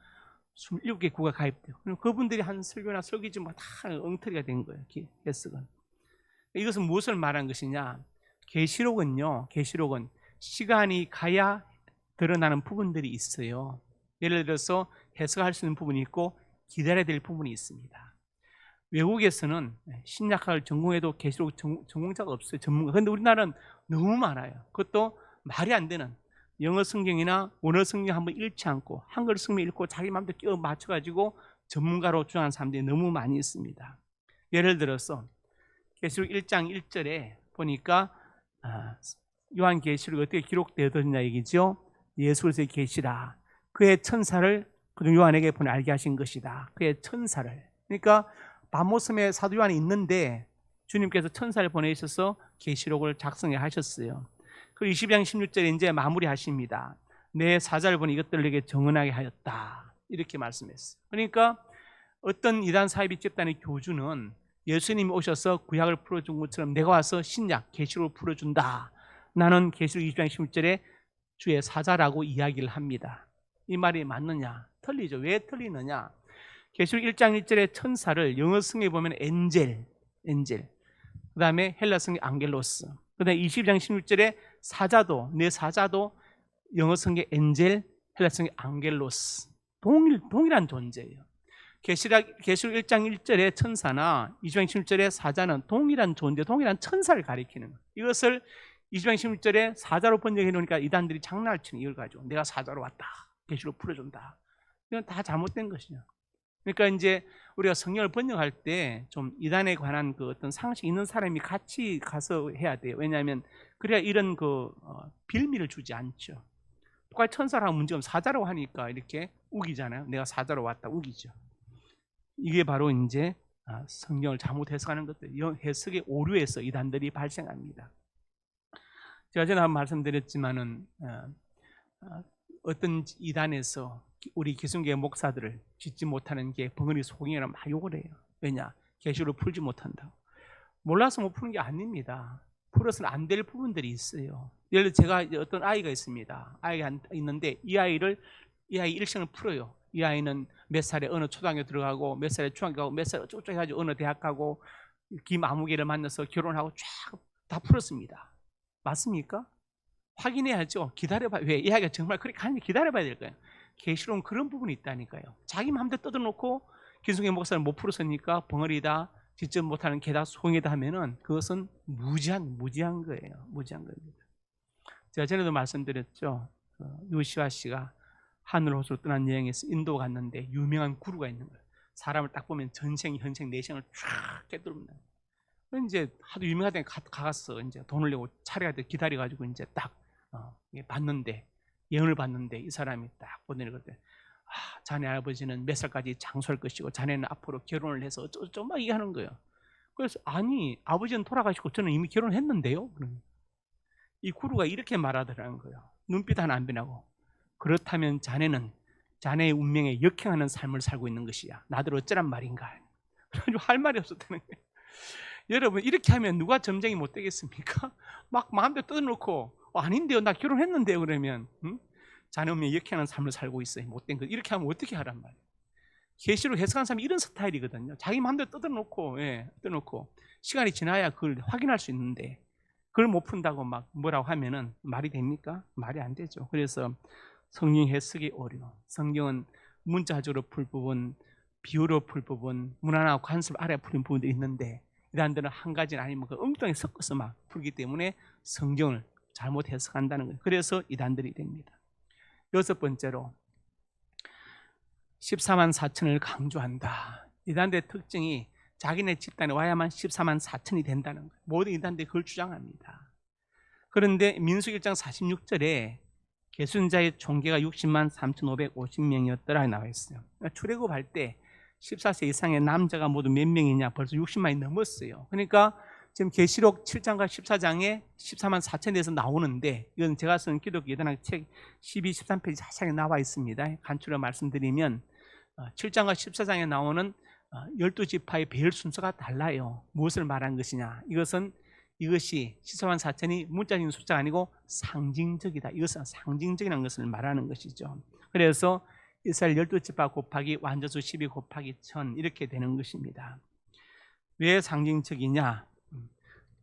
27개 국가가 가입돼요. 그럼 그분들이 한 설교나 설교지 뭐 다 엉터리가 된 거예요. 해석은. 이것은 무엇을 말한 것이냐? 계시록은요, 계시록은 시간이 가야 드러나는 부분들이 있어요. 예를 들어서 해석할 수 있는 부분이 있고 기다려야 될 부분이 있습니다. 외국에서는 신약학을 전공해도 계시록 전공자가 없어요. 전문가. 그런데 우리나라는 너무 많아요. 그것도 말이 안 되는, 영어 성경이나 원어 성경 한번 읽지 않고 한글 성경 읽고 자기 마음대로 끼워 맞춰가지고 전문가로 주장하는 사람들이 너무 많이 있습니다. 예를 들어서 계시록 1장 1절에 보니까 요한계시록이 어떻게 기록되었느냐 얘기죠. 예수께서 계시라, 그의 천사를 요한에게 보내 알게 하신 것이다. 그의 천사를. 그러니까 바모섬에 사도 요한이 있는데 주님께서 천사를 보내셔서 계시록을 작성해 하셨어요. 그 20장 16절에 이제 마무리하십니다. 내 사자를 보니 이것들을 내게 정언하게 하였다, 이렇게 말씀했어요. 그러니까 어떤 이단 사이비 집단의 교주는 예수님이 오셔서 구약을 풀어준 것처럼 내가 와서 신약 계시록을 풀어준다, 나는 계시록 20장 16절에 주의 사자라고 이야기를 합니다. 이 말이 맞느냐? 틀리죠. 왜 틀리느냐? 계시록 1장 1절에 천사를 영어 성경에 보면 엔젤, 그 다음에 헬라 성경 앙겔로스, 그 다음에 20장 16절에 사자도, 내 사자도 영어 성경 엔젤, 헬라 성경 앙겔로스, 동일한 존재예요. 계시록 1장 1절의 천사나 20장 16절의 사자는 동일한 존재, 동일한 천사를 가리키는 거예요. 이것을 20장 16절에 사자로 번역해 놓으니까 이단들이 장난을 치는, 이걸 가지고 내가 사자로 왔다, 계시록 풀어준다. 이건 다 잘못된 것이죠. 그러니까 이제 우리가 성경을 번역할 때 좀 이단에 관한 그 어떤 상식 있는 사람이 같이 가서 해야 돼요. 왜냐하면 그래야 이런 그 빌미를 주지 않죠. 똑같이 천사라고 문제가 사자라고 하니까 이렇게 우기잖아요. 내가 사자로 왔다, 우기죠. 이게 바로 이제 성경을 잘못 해석하는 것들, 해석의 오류에서 이단들이 발생합니다. 제가 전에 한번 말씀드렸지만은 어떤 이단에서 우리 기성교회 목사들을 짓지 못하는 게 벙어리 소경이라 막 욕을 해요. 왜냐? 계시록을 풀지 못한다고. 몰라서 못 푸는 게 아닙니다. 풀어서는 안 될 부분들이 있어요. 예를 들어 제가 어떤 아이가 있습니다. 아이가 있는데 이 아이 일생을 풀어요. 이 아이는 몇 살에 어느 초등학교 들어가고, 몇 살에 중학교 가고, 몇 살에 쭉쭉 해가지고 어느 대학 가고, 김아무개를 만나서 결혼하고 쫙 다 풀었습니다. 맞습니까? 확인해야죠. 기다려봐. 왜? 이 아이가 정말 그렇게 하는지 기다려봐야 될 거예요. 계시록은 그런 부분이 있다니까요. 자기 마음대로 뜯어놓고 기성의 목사를 못 풀었으니까 벙어리다, 직접 못하는 게다 소용이다 하면은 그것은 무지한 거예요. 무지한 겁니다. 제가 전에도 말씀드렸죠. 요시아 씨가 하늘 호수로 떠난 여행에서 인도 갔는데 유명한 구루가 있는 거예요. 사람을 딱 보면 전생, 현생, 내생을 쫙 깨뜨립니다. 이제 하도 유명하다니까 가갔어. 이제 돈을 내고 차례가 돼 기다려가지고 이제 딱 봤는데, 예언을 봤는데 이 사람이 딱 보내거든. 자네 아버지는 몇 살까지 장수할 것이고 자네는 앞으로 결혼을 해서 어쩌고 막 얘기하는 거예요. 그래서 아니 아버지는 돌아가시고 저는 이미 결혼했는데요. 이 구루가 이렇게 말하더라는 거예요. 눈빛 하나 안 변하고. 그렇다면 자네는 자네의 운명에 역행하는 삶을 살고 있는 것이야. 나들 어쩌란 말인가. 그래가지고 할 말이 없었다는 거예요. 여러분 이렇게 하면 누가 점쟁이 못 되겠습니까? 막 마음대로 뜯어놓고 아닌데요 나 결혼했는데요 그러면 자네 운명에 역행하는 삶을 살고 있어요. 못된 거 이렇게 하면 어떻게 하란 말이에요. 계시록 해석하는 사람이 이런 스타일이거든요. 자기 마음대로 뜯어놓고 뜯어놓고 시간이 지나야 그걸 확인할 수 있는데 그걸 못 푼다고 막 뭐라고 하면은 말이 됩니까? 말이 안 되죠. 그래서 성경 해석이 어려워. 성경은 문자적으로 풀 부분, 비유로 풀 부분, 문화나 관습 아래 풀린 부분들이 있는데 이단들은 한 가지는 아니면 그 엉뚱하게 섞어서 막 풀기 때문에 성경을 잘못 해석한다는 거예요. 그래서 이단들이 됩니다. 여섯 번째로 14만 4천을 강조한다. 이단들의 특징이 자기네 집단에 와야만 14만 4천이 된다는 거예요. 모든 이단들이 그걸 주장합니다. 그런데 민수기 1장 46절에 개순자의 총계가 60만 3,550명이었더라 나와 있어요. 그러니까 출애굽할 때 14세 이상의 남자가 모두 몇 명이냐 벌써 60만이 넘었어요. 그러니까 지금 계시록 7장과 14장에 14만 4천에 대해서 나오는데 이건 제가 쓴 기독교 예단학 책 12, 13페이지 자세하게 나와 있습니다. 간추려 말씀드리면 7장과 14장에 나오는 12지파의 배열 순서가 달라요. 무엇을 말한 것이냐, 이것이 14만 4천이 문자적인 숫자가 아니고 상징적이다. 이것은 상징적이라는 것을 말하는 것이죠. 그래서 이스라엘 12지파 곱하기 완전수 12 곱하기 1000 이렇게 되는 것입니다. 왜 상징적이냐?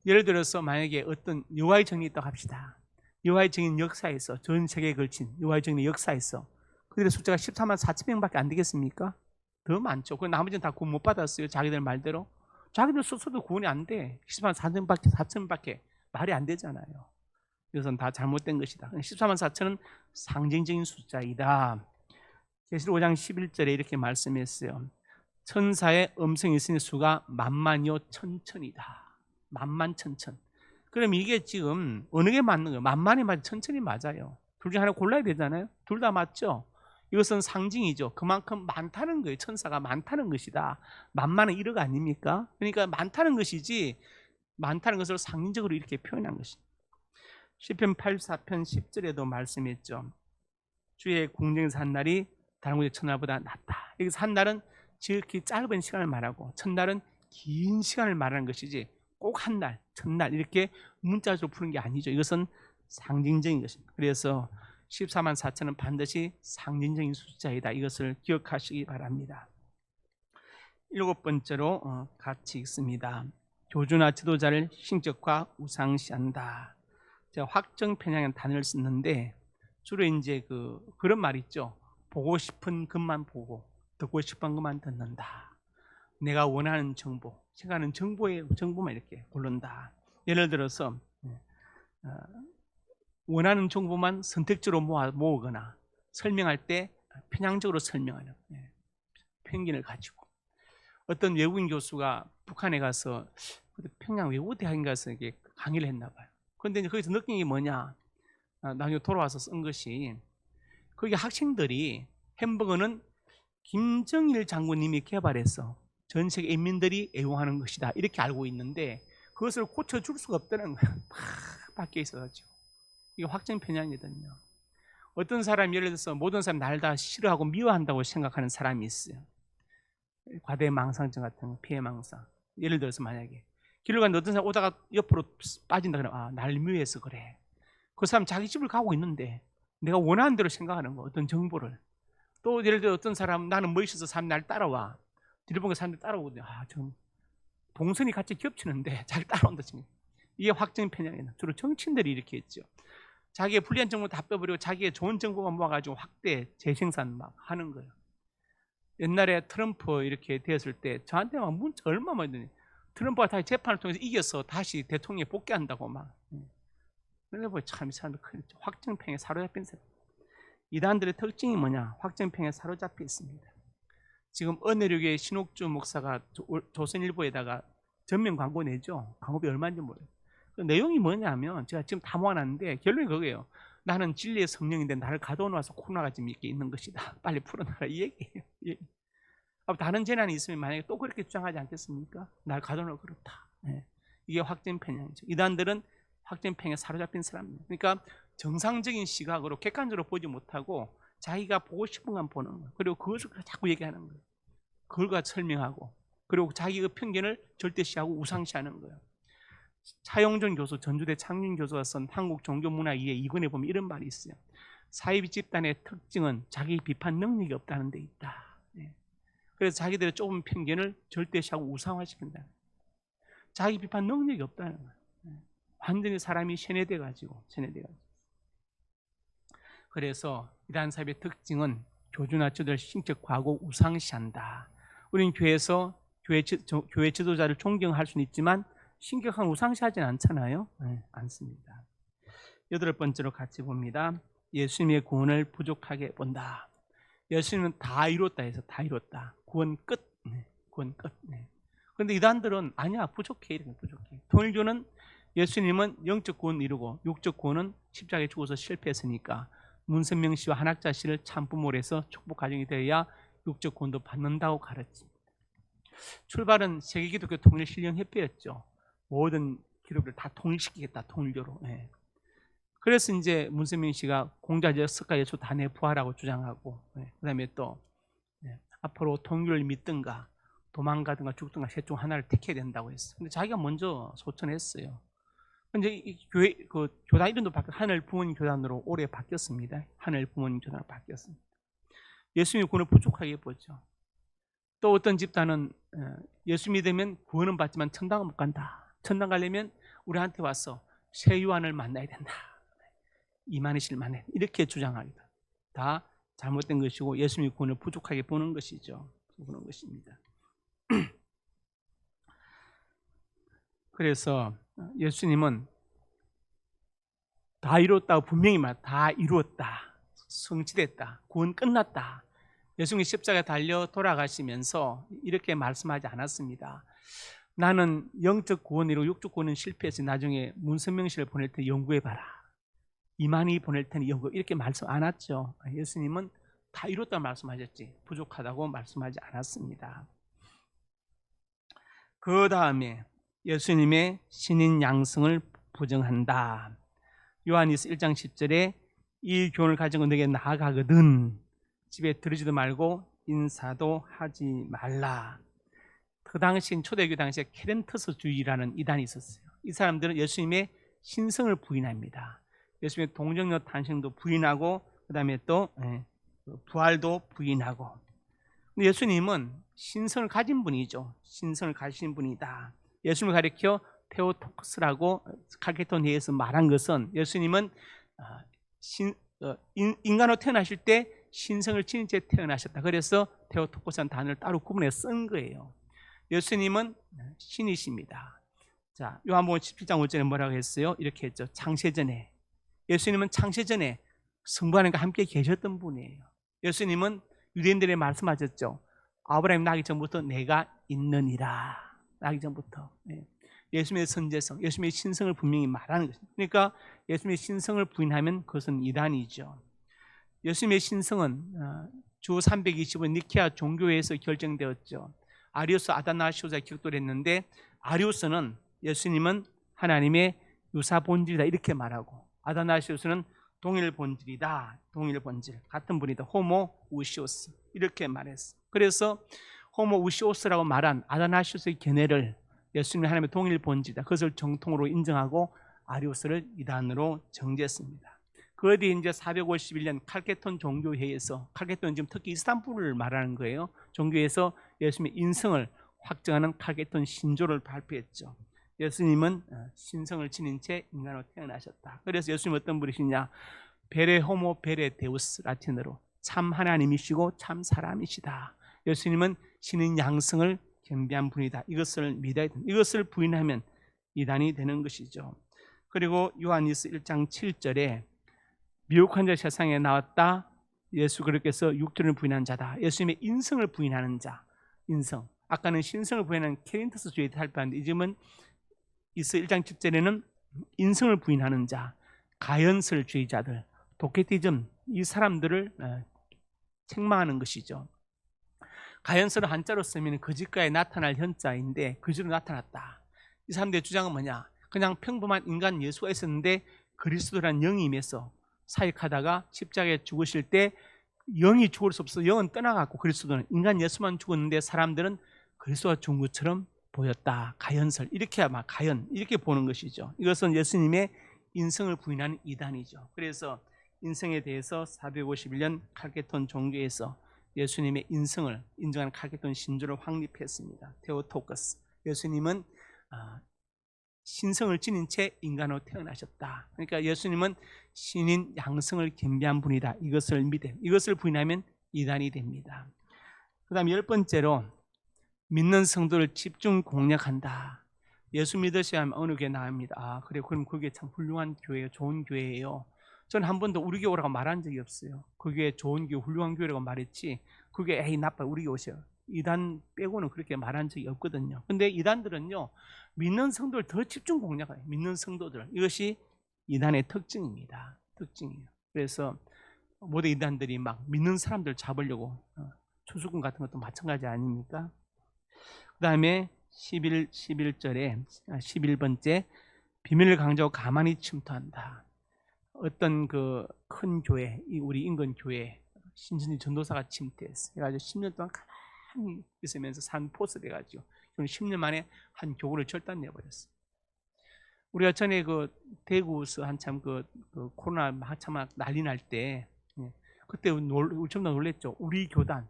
예를 들어서 만약에 어떤 여호와의 정이 있다고 합시다. 여호와의 정인 역사에서 전 세계에 걸친 여호와의 정의 역사에서 그들의 숫자가 14만 4천 명밖에 안 되겠습니까? 더 많죠. 그 나머지는 다 구원 못 받았어요. 자기들 말대로. 자기들 스스로도 구원이 안 돼. 14만 4천밖에 말이 안 되잖아요. 이것은 다 잘못된 것이다. 14만 4천은 상징적인 숫자이다. 계시록 5장 11절에 이렇게 말씀했어요. 천사의 음성이 있으니 수가 만만이요 천천이다. 만만 천천. 그럼 이게 지금 어느 게 맞는 거예요? 만만이 맞아요? 천천이 맞아요? 둘 중에 하나 골라야 되잖아요. 둘 다 맞죠? 이것은 상징이죠. 그만큼 많다는 거예요. 천사가 많다는 것이다. 만만은 1억 아닙니까? 그러니까 많다는 것이지 많다는 것을 상징적으로 이렇게 표현한 것입니다. 시편 84편 10절에도 말씀했죠. 주의 공중에서 한 날이 다른 곳의 첫날보다 낫다. 여기서 한 날은 지극히 짧은 시간을 말하고 첫날은 긴 시간을 말하는 것이지 꼭 한 날, 첫날 이렇게 문자적으로 푸는 게 아니죠. 이것은 상징적인 것입니다. 그래서 14만 4천은 반드시 상징적인 숫자이다. 이것을 기억하시기 바랍니다. 일곱 번째로 같이 읽습니다. 교주나 지도자를 신적과 우상시한다. 제가 확정 편향이라는 단어를 쓰는데 주로 이제 그런 말 있죠. 보고 싶은 것만 보고 듣고 싶은 것만 듣는다. 내가 원하는 정보, 생각하는 정보만 이렇게 고른다. 예를 들어서 원하는 정보만 선택적으로 모으거나 설명할 때 편향적으로 설명하는 편견을 가지고 어떤 외국인 교수가 북한에 가서 평양 외국대학에 가서 이게 강의를 했나 봐요. 그런데 이제 거기서 느낀 게 뭐냐? 나중에 돌아와서 쓴 것이 거기 학생들이 햄버거는 김정일 장군님이 개발해서 전 세계 인민들이 애용하는 것이다 이렇게 알고 있는데 그것을 고쳐줄 수가 없다는 거예요. 막 밖에 있어가지고 이게 확정 편향이거든요. 어떤 사람 예를 들어서 모든 사람 날 다 싫어하고 미워한다고 생각하는 사람이 있어요. 과대망상증 같은 거, 피해망상. 예를 들어서 만약에 길을 가는데 어떤 사람 오다가 옆으로 빠진다 그러면 날 미워해서 그래. 그 사람 자기 집을 가고 있는데 내가 원하는 대로 생각하는 거, 어떤 정보를. 또 예를 들어 어떤 사람 나는 멋있어서 사람이 날 따라와. 뒤를 보니까 사람들이 따라오거든요. 좀 동선이 같이 겹치는데 자기 따라온다 지금. 이게 확정 편향이에요. 주로 정치인들이 이렇게 했죠. 자기의 불리한 정보 다 빼버리고 자기의 좋은 정보만 모아가지고 확대 재생산 막 하는 거예요. 옛날에 트럼프 이렇게 되었을 때 저한테 막 문자 얼마 많이 드니 트럼프가 다시 재판을 통해서 이겨서 다시 대통령에 복귀한다고 막. 그래서 참 이 사람들 확정 편향에 사로잡힌 사람. 이단들의 특징이 뭐냐? 확정 편향에 사로잡혀 있습니다. 지금 은혜류교의 신옥주 목사가 조선일보에다가 전면 광고 내죠. 광고비 얼마인지 모르겠어요. 그 내용이 뭐냐면 제가 지금 다 모아놨는데 결론이 그거예요. 나는 진리의 성령인데 나를 가둬놓아서 코로나가 지금 이렇게 있는 것이다. 빨리 풀어놔라 이 얘기예요. 예. 다른 재난이 있으면 만약에 또 그렇게 주장하지 않겠습니까? 날 가둬놓아 그렇다. 예. 이게 확증 편향이죠. 이단들은 확증 편향에 사로잡힌 사람입니다. 그러니까 정상적인 시각으로 객관적으로 보지 못하고 자기가 보고 싶은 건 보는 거예요. 그리고 그것을 자꾸 얘기하는 거예요. 그걸 설명하고 그리고 자기의 편견을 절대시하고 우상시하는 거예요. 차용준 교수, 전주대 창윤 교수가 쓴 한국 종교문화의 2권에 보면 이런 말이 있어요. 사이비 집단의 특징은 자기 비판 능력이 없다는 데 있다. 예. 그래서 자기들의 좁은 편견을 절대시하고 우상화시킨다. 자기 비판 능력이 없다는 거예요. 예. 완전히 사람이 세뇌돼가지고. 그래서 이러한 사이비의 특징은 교주나 지도자를 신적 과거 우상시한다. 우리는 교회에서 교회 지도자를 존경할 수는 있지만 신격한 우상시하지는 않잖아요. 네, 않습니다. 8번째로 같이 봅니다. 예수님의 구원을 부족하게 본다. 예수님은 다 이뤘다 해서 다 이뤘다. 구원 끝. 네, 구원 끝. 네. 그런데 이단들은 아니야 부족해 이렇게 부족해. 통일교는 예수님은 영적 구원 이루고 육적 구원은 십자가에 죽어서 실패했으니까 문선명 씨와 한학자 씨를 참부모로 해서 축복 가정이 되어야 육적 구원도 받는다고 가르칩니다. 출발은 세계기독교 통일신령협회였죠. 모든 기독교를 다 통일시키겠다 통일교로. 네. 그래서 이제 문선명 씨가 공자적 석가 예수 다 내부하라고 주장하고, 네. 그다음에 또 앞으로 통일을 믿든가 도망가든가 죽든가 셋 중 하나를 택해야 된다고 했어요. 근데 자기가 먼저 소천했어요. 근데 이 교회 그 교단 이름도 하늘 부모님 교단으로 올해 바뀌었습니다. 하늘 부모님 교단으로 바뀌었습니다. 예수님의 구원을 부족하게 보죠. 또 어떤 집단은 예수 믿으면 구원은 받지만 천당은 못 간다. 천당 가려면 우리한테 와서 새 요한을 만나야 된다. 이만희씨를 만나야 된다. 이렇게 주장하기도 다 잘못된 것이고 예수님의 구원을 부족하게 보는 것이죠. 보는 것입니다. 그래서 예수님은 다 이뤘다고 분명히 다 이루었다. 성취됐다. 구원 끝났다. 예수님이 십자가에 달려 돌아가시면서 이렇게 말씀하지 않았습니다. 나는 영적 구원이고 육적 구원은 실패해서 나중에 문선명 씨를 보낼 때 연구해봐라. 이만희 보낼 테니 연구 이렇게 말씀 안 했죠. 예수님은 다 이뤘다고 말씀하셨지 부족하다고 말씀하지 않았습니다. 그 다음에 예수님의 신인 양성을 부정한다. 요한일서 1장 10절에 이 교훈을 가지고 너에게 나아가거든 집에 들으지도 말고 인사도 하지 말라. 그 당시 초대교 당시에 케렌터스주의라는 이단이 있었어요. 이 사람들은 예수님의 신성을 부인합니다. 예수님의 동정녀 탄생도 부인하고 그 다음에 또 부활도 부인하고. 근데 예수님은 신성을 가진 분이죠. 신성을 가진 분이다. 예수님을 가리켜 테오토코스라고 칼케톤회에서 말한 것은 예수님은 인간으로 태어나실 때 신성을 지닌 채 태어나셨다. 그래서 테오토코스라는 단어를 따로 구분해서 쓴 거예요. 예수님은 신이십니다. 자, 요한복음 17장 5절에 뭐라고 했어요? 이렇게 했죠. 창세전에 예수님은 창세전에 성부 하나님과 함께 계셨던 분이에요. 예수님은 유대인들에게 말씀하셨죠. 아브라함 나기 전부터 내가 있느니라. 나기 전부터. 예수님의 선제성, 예수님의 신성을 분명히 말하는 것입니다. 그러니까 예수님의 신성을 부인하면 그것은 이단이죠. 예수님의 신성은 주 325 니케아 종교회에서 결정되었죠. 아리우스 아다나시오스가 기록을 했는데 아리우스는 예수님은 하나님의 유사 본질이다 이렇게 말하고 아다나시오스는 동일 본질이다. 동일 본질. 같은 분이다. 호모 우시오스 이렇게 말했어. 그래서 호모 우시오스라고 말한 아다나시오스의 견해를 예수님은 하나님의 동일 본질이다. 그것을 정통으로 인정하고 아리우스를 이단으로 정죄했습니다. 그 뒤에 이제 451년 칼케톤 종교회에서 칼케톤은 지금 특히 이스탄불을 말하는 거예요. 종교에서 예수님의 인성을 확정하는 칼케톤 신조를 발표했죠. 예수님은 신성을 지닌 채 인간으로 태어나셨다. 그래서 예수님은 어떤 분이시냐? 베레 호모 베레 데우스 라틴어로 참 하나님이시고 참 사람이시다. 예수님은 신인 양성을 겸비한 분이다. 이것을 믿어야 된다. 이것을 부인하면 이단이 되는 것이죠. 그리고 요한일서 1장 7절에 미혹한 자 세상에 나왔다. 예수 그리스도께서 육신을 부인한 자다. 예수님의 인성을 부인하는 자. 인성. 아까는 신성을 부인하는 캐린터스주의에 탈피하는데 이즘은 이스 1장 10절에는 인성을 부인하는 자, 가연설주의자들, 도케티즘 이 사람들을 책망하는 것이죠. 가연설을 한자로 쓰면 거짓과에 나타날 현자인데 거짓으로 나타났다. 이 사람들의 주장은 뭐냐? 그냥 평범한 인간 예수가 있었는데 그리스도라는 영이 임해서 사역하다가 십자가에 죽으실 때 영이 죽을 수 없어 영은 떠나갔고 그리스도는 인간 예수만 죽었는데 사람들은 그리스도가 죽은 것처럼 보였다. 가연설 이렇게 아마 가연 이렇게 보는 것이죠. 이것은 예수님의 인성을 부인하는 이단이죠. 그래서 인성에 대해서 451년 칼케톤 종교에서 예수님의 인성을 인정하는 칼케톤 신조를 확립했습니다. 테오토커스. 예수님은 신성을 지닌 채 인간으로 태어나셨다. 그러니까 예수님은 신인 양성을 겸비한 분이다. 이것을 이것을 부인하면 이단이 됩니다. 그 다음 10번째로 믿는 성도를 집중 공략한다. 예수 믿으셔야 하면 어느 교회 나갑니다. 그래 그럼 그게 참 훌륭한 교회예요. 좋은 교회예요. 저는 한 번도 우리 교회 오라고 말한 적이 없어요. 그 교회 좋은 교회, 훌륭한 교회라고 말했지 그게 에이 나빠 우리 교회 오세요. 이단 빼고는 그렇게 말한 적이 없거든요. 근데 이단들은요 믿는 성도를 더 집중 공략해요. 믿는 성도들 이것이 이단의 특징입니다. 특징이에요. 그래서 모든 이단들이 막 믿는 사람들 잡으려고 추수금 같은 것도 마찬가지 아닙니까? 그 다음에 11절에 11번째 비밀을 강조하고 가만히 침투한다. 어떤 그 큰 교회, 우리 인근 교회 신천지 전도사가 침투했어. 그래가지고 10년 동안 가만히 있으면서 산 포스 돼가지고 10년 만에 한 교구를 절단내버렸어. 우리가 전에 그 대구에서 한참 그 코로나 한참 막 난리 날 때 그때 엄청 놀랬죠. 우리 교단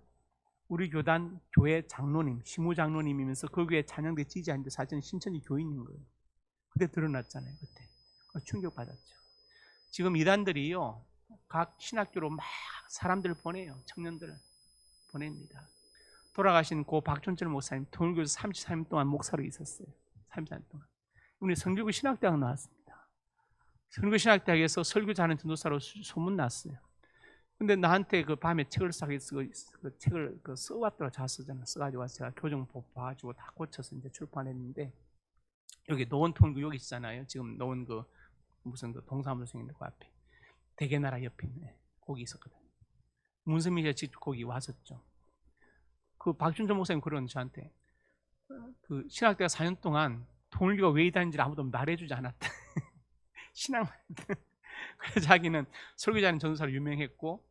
교회 장로님, 시무장로님이면서 그 교회 찬양대 지지하는데 사실은 신천지 교인인 거예요. 그때 드러났잖아요. 그때 충격받았죠. 지금 이단들이요 각 신학교로 막 사람들 보내요. 청년들 보냅니다. 돌아가신 고 박준철 목사님 통일교에서 34년 동안 목사로 있었어요. 34년 동안. 우리 성교구 신학대학 나왔습니다. 성교구 신학대학에서 설교 잘하는 전도사로 소문 났어요. 근데 나한테 그 밤에 책을 사서 그 책을 써왔더라. 자서전을 써가지고 와서 제가 교정 봐가지고 다 고쳐서 이제 출판했는데 여기 노원통교 여기 있잖아요. 지금 노원 그 무슨 그 동사무소 생긴데 그 앞에 대개나라 옆에 거기 있었거든요. 문선미 씨가 직접 거기 왔었죠. 그 박준전 목사님 그러는 저한테 그 신학대가 4년 동안 통일교가 왜 이단인지를 아무도 말해주지 않았다. 신앙만 그래서 자기는 설교자는 전도사로 유명했고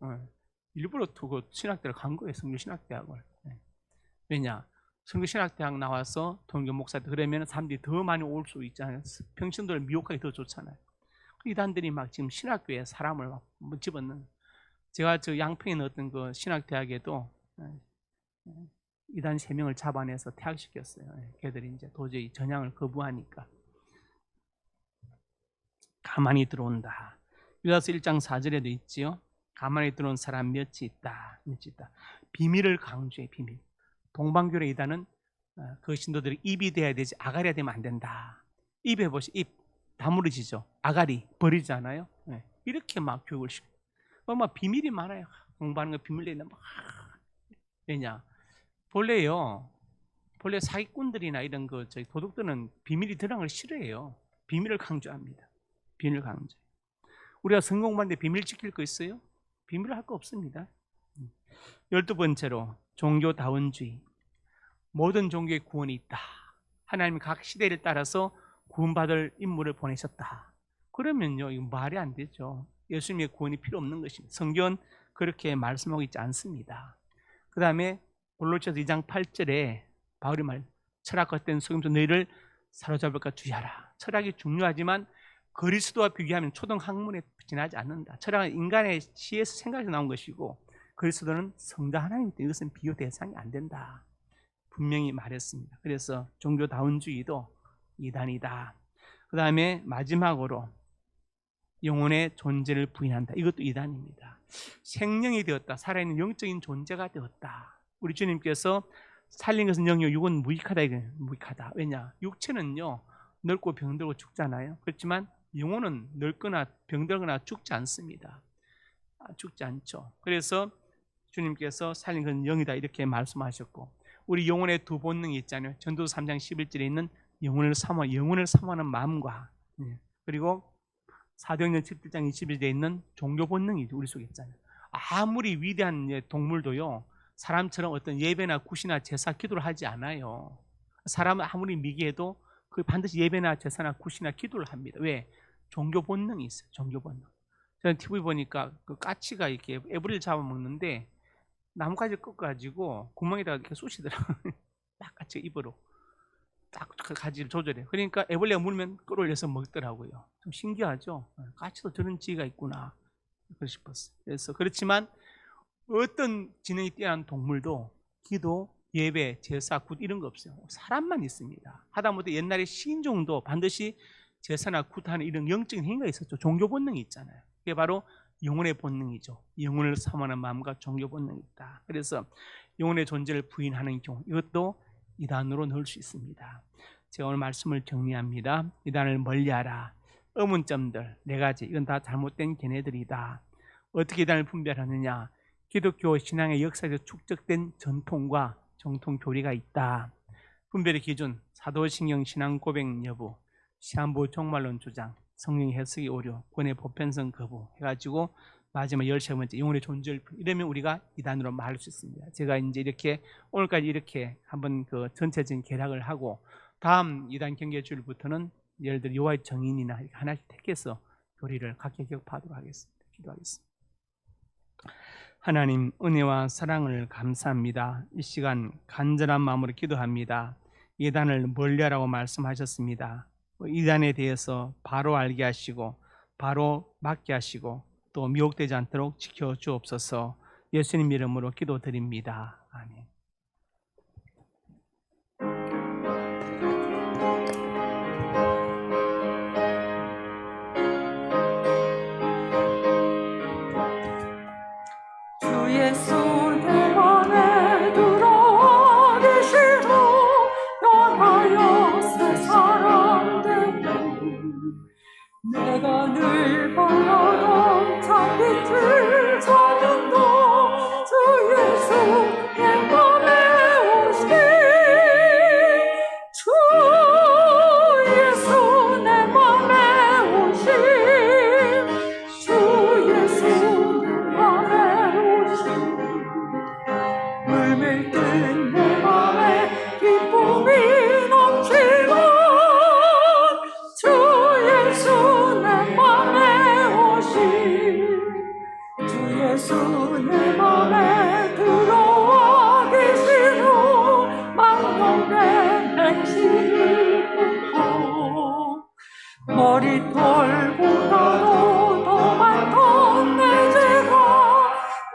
일부러 그 신학대를 간 거예요. 성교신학대학을. 왜냐? 성교신학대학 나와서 통일교 목사들 그러면 사람들이 더 많이 올 수 있잖아요. 평신도를 미혹하기 더 좋잖아요. 이단들이 막 지금 신학교에 사람을 막 집어넣는. 제가 저 양평에 있는 어떤 그 신학대학에도 이단 3명을 잡아내서 퇴학시켰어요. 걔들이 이제 도저히 전향을 거부하니까. 가만히 들어온다. 유다서 1장 4절에도 있지요. 가만히 들어온 사람 몇이 있다. 비밀을 강조해. 비밀. 동방교회 이단은 그 신도들이 입이 돼야 되지 아가리가 되면 안 된다. 입 해보시. 입 다무러지죠. 아가리 버리잖아요. 이렇게 막 교육을 시켜요. 막 비밀이 많아요. 공부하는 거 비밀 내는 막. 왜냐? 본래 사기꾼들이나 이런 그 저희 도둑들은 비밀이 드러나는 걸 싫어해요. 비밀을 강조합니다. 비밀을 강조. 우리가 성공하는데 비밀 지킬 거 있어요? 비밀을 할 거 없습니다. 12번째로 종교다원주의. 모든 종교에 구원이 있다. 하나님이 각 시대를 따라서 구원받을 인물을 보내셨다. 그러면요, 이거 말이 안 되죠. 예수님의 구원이 필요 없는 것입니다. 성경은 그렇게 말씀하고 있지 않습니다. 그 다음에 골로새서 2장 8절에 바울이 철학과 헛된 속임수 너희를 사로잡을까 주의하라. 철학이 중요하지만 그리스도와 비교하면 초등 학문에 지나지 않는다. 철학은 인간의 시에서 생각에서 나온 것이고 그리스도는 성자 하나님이기 때문에 이것은 비교 대상이 안 된다. 분명히 말했습니다. 그래서 종교다원주의도 이단이다. 그 다음에 마지막으로 영혼의 존재를 부인한다. 이것도 이단입니다. 생명이 되었다. 살아있는 영적인 존재가 되었다. 우리 주님께서 살린 것은 영이요 육은 무익하다. 무익하다. 왜냐? 육체는요 늙고 병들고 죽잖아요. 그렇지만 영혼은 늙거나 병들거나 죽지 않습니다. 죽지 않죠. 그래서 주님께서 살린 것은 영이다 이렇게 말씀하셨고 우리 영혼의 두 본능이 있잖아요. 전도서 3장 11절에 있는 영혼을 사모하는 마음과, 그리고 사도행전 17장 21절에 있는 종교 본능이 우리 속에 있잖아요. 아무리 위대한 동물도요, 사람처럼 어떤 예배나 굿이나 제사 기도를 하지 않아요. 사람은 아무리 미개해도 그 반드시 예배나 제사나 굿이나 기도를 합니다. 왜? 종교 본능이 있어요. 종교 본능. 저는 TV 보니까 그 까치가 이렇게 애벌이를 잡아먹는데 나뭇가지 꺾어가지고 구멍에다가 이렇게 쑤시더라고요. 딱 까치가 입으로 딱 그 가지를 조절해. 그러니까 애벌레가 물면 끌어올려서 먹더라고요. 좀 신기하죠? 까치도 저런 지혜가 있구나, 그러고 싶었어요. 그래서 그렇지만 어떤 지능이 뛰어난 동물도 기도, 예배, 제사, 굿 이런 거 없어요. 사람만 있습니다. 하다못해 옛날에 시인종도 반드시 제사나 굿하는 이런 영적인 행위가 있었죠. 종교 본능이 있잖아요. 그게 바로 영혼의 본능이죠. 영혼을 사모하는 마음과 종교 본능이 있다. 그래서 영혼의 존재를 부인하는 경우, 이것도 이단으로 넣을 수 있습니다. 제가 오늘 말씀을 정리합니다. 이단을 멀리하라. 의문점들 4가지, 이건 다 잘못된 견해들이다. 어떻게 이단을 분별하느냐? 기독교 신앙의 역사에서 축적된 전통과 정통 교리가 있다. 분별의 기준: 사도신경 신앙 고백 여부, 시한부 종말론 주장, 성령 해석의 오류, 권의 보편성 거부 해가지고 마지막 13번째 영혼의 존재를, 이러면 우리가 이단으로 말할 수 있습니다. 제가 이제 이렇게 오늘까지 이렇게 한번 그 전체적인 개략을 하고, 다음 이단 경계주일부터는 예를 들어 여호와의 정인이나 이렇게 하나씩 택해서 교리를 각기 격파하도록 하겠습니다. 기도하겠습니다. 하나님, 은혜와 사랑을 감사합니다. 이 시간 간절한 마음으로 기도합니다. 이단을 멀리하라고 말씀하셨습니다. 이단에 대해서 바로 알게 하시고 바로 막게 하시고 또 미혹되지 않도록 지켜주옵소서. 예수님 이름으로 기도드립니다. 아멘. 주 예수 내 맘에 들어와 계시고 변하여 새 사람 되고 내가 늘 바라던 참빛을 찾는다. 주 예수 내 맘에 오시 주 예수 내 맘에 오시 주 예수 내 맘에 오시 물밀 뜬 내 맘에 기쁨이 넘치고 주 예수 내 맘에 오시 주 예수 내 맘에 들어와 계시고 망령된 행실이 끊고 머리털보다도 더 많던 내 죄가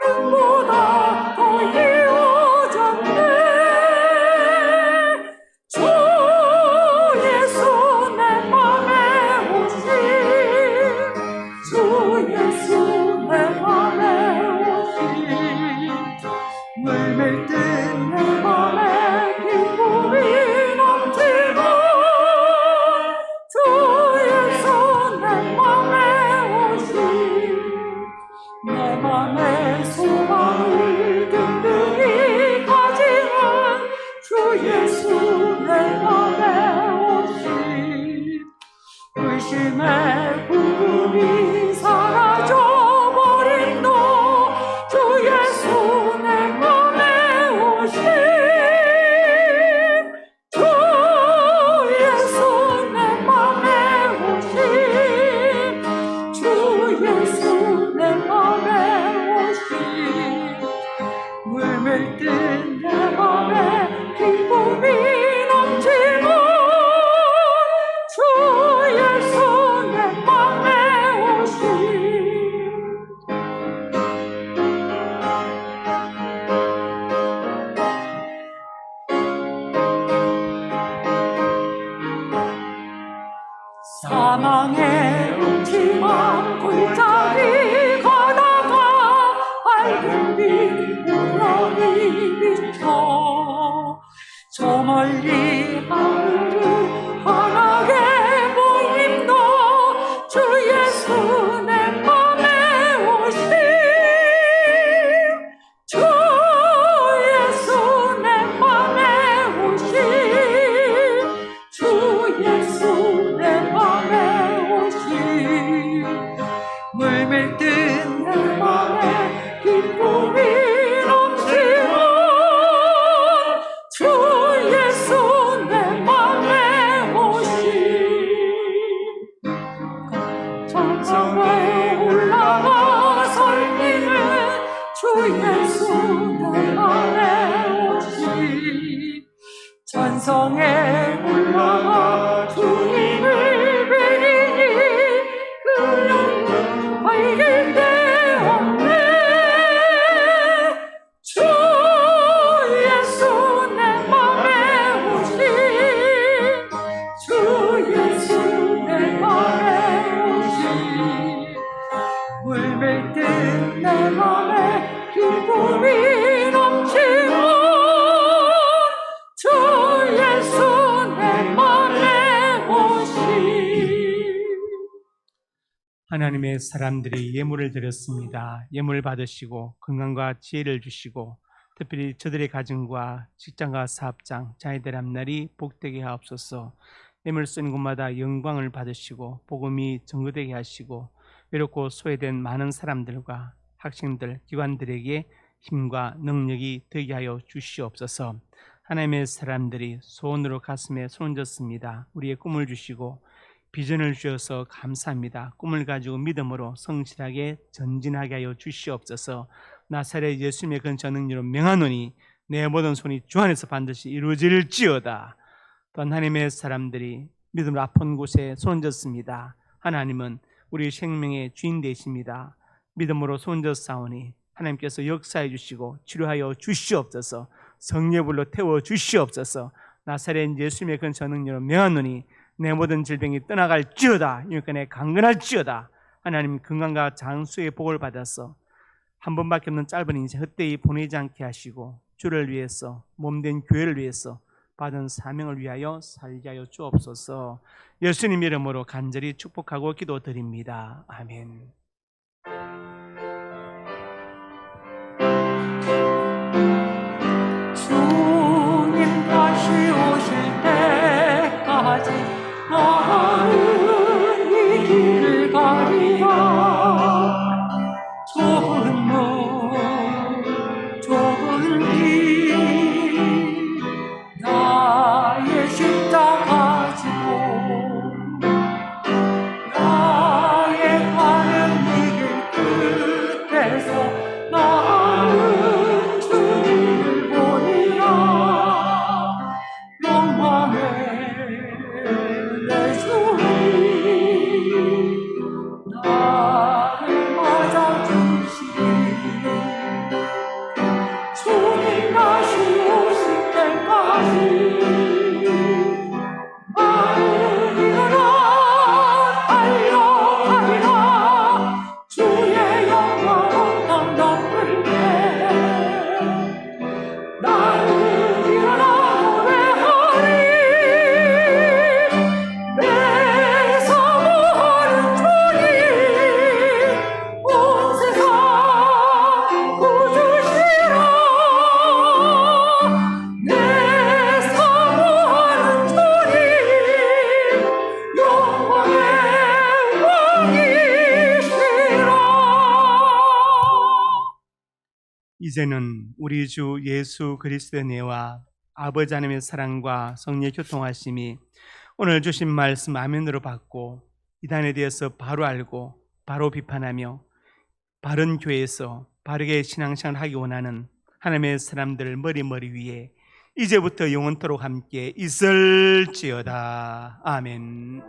눈보다 더 이어졌네. 주 예수 내 맘에 오시 주 예수 내 맘에 오시 물밀 뜬 내 맘에 기쁨이 넘치고 주 예수 내 맘에 오시 내 맘의 소망을 든든히 가지는 주 예수 내 맘에 오시 의심의 구름이 사라져버린 너 주 예수 내 맘에 오시 주 예수 내 맘에 오시 주 예수 내 맘에 오시 물밀 뜬 내 맘에 기쁨이 넘치고 주 예수 내 산성에 올라가 주님을 뵈리니 그 영광 밝을 데 없네. 주 예수 내 맘에 오신 주 예수 내 맘에 오신 물밀 듯 내 맘에 기쁨이 넘치고 주 예수 내 맘에 오신. 하나님의 사람들이 예물을 드렸습니다. 예물 받으시고 건강과 지혜를 주시고 특별히 저들의 가정과 직장과 사업장, 자녀들 앞날이 복되게 하옵소서. 예물 쓰는 곳마다 영광을 받으시고 복음이 증거되게 하시고 외롭고 소외된 많은 사람들과 학생들, 기관들에게 힘과 능력이 되게 하여 주시옵소서. 하나님의 사람들이 소원으로 가슴에 손을 얹었습니다. 우리의 꿈을 주시고 비전을 주셔서 감사합니다. 꿈을 가지고 믿음으로 성실하게 전진하게 하여 주시옵소서. 나사렛 예수님의 근처 능력으로 명하노니 내 모든 손이 주 안에서 반드시 이루어질지어다. 또한 하나님의 사람들이 믿음으로 아픈 곳에 손 얹었습니다. 하나님은 우리 생명의 주인 되십니다. 믿음으로 손 얹었사오니 하나님께서 역사해 주시고 치료하여 주시옵소서. 성령불로 태워 주시옵소서. 나사렛 예수님의 근처 능력으로 명하노니 내 모든 질병이 떠나갈지어다. 이웃간에 강건할지어다. 하나님 건강과 장수의 복을 받아서 한 번밖에 없는 짧은 인생 헛되이 보내지 않게 하시고 주를 위해서 몸된 교회를 위해서 받은 사명을 위하여 살게 하여 주옵소서. 예수님 이름으로 간절히 축복하고 기도드립니다. 아멘. 주님 다시 오실 때까지 나는 이 길을 가리라. 좁은 문 좁은 길 나의 십자가 지고 나의 가는 이 길 끝에서 나는 주님을 보리라. 영광의 내 주님 나를 맞아주시니 주님 다시 오실 때까지 나는 일어나 달려가리라. 주의 영광 담당할 때 나는 일어나 노래하리. 내 사모하는 주님 온 세상 구주시라. 내 사모하는 주님 영광의 왕이시라. 이제는 우리 주 예수 그리스도의 은혜와 아버지 하나님의 사랑과 성령의 교통하심이 오늘 주신 말씀 아멘으로 받고 이단에 대해서 바로 알고 바로 비판하며 바른 교회에서 바르게 신앙생활을 하기 원하는 하나님의 사람들 머리 위에 이제부터 영원토록 함께 있을지어다. 아멘.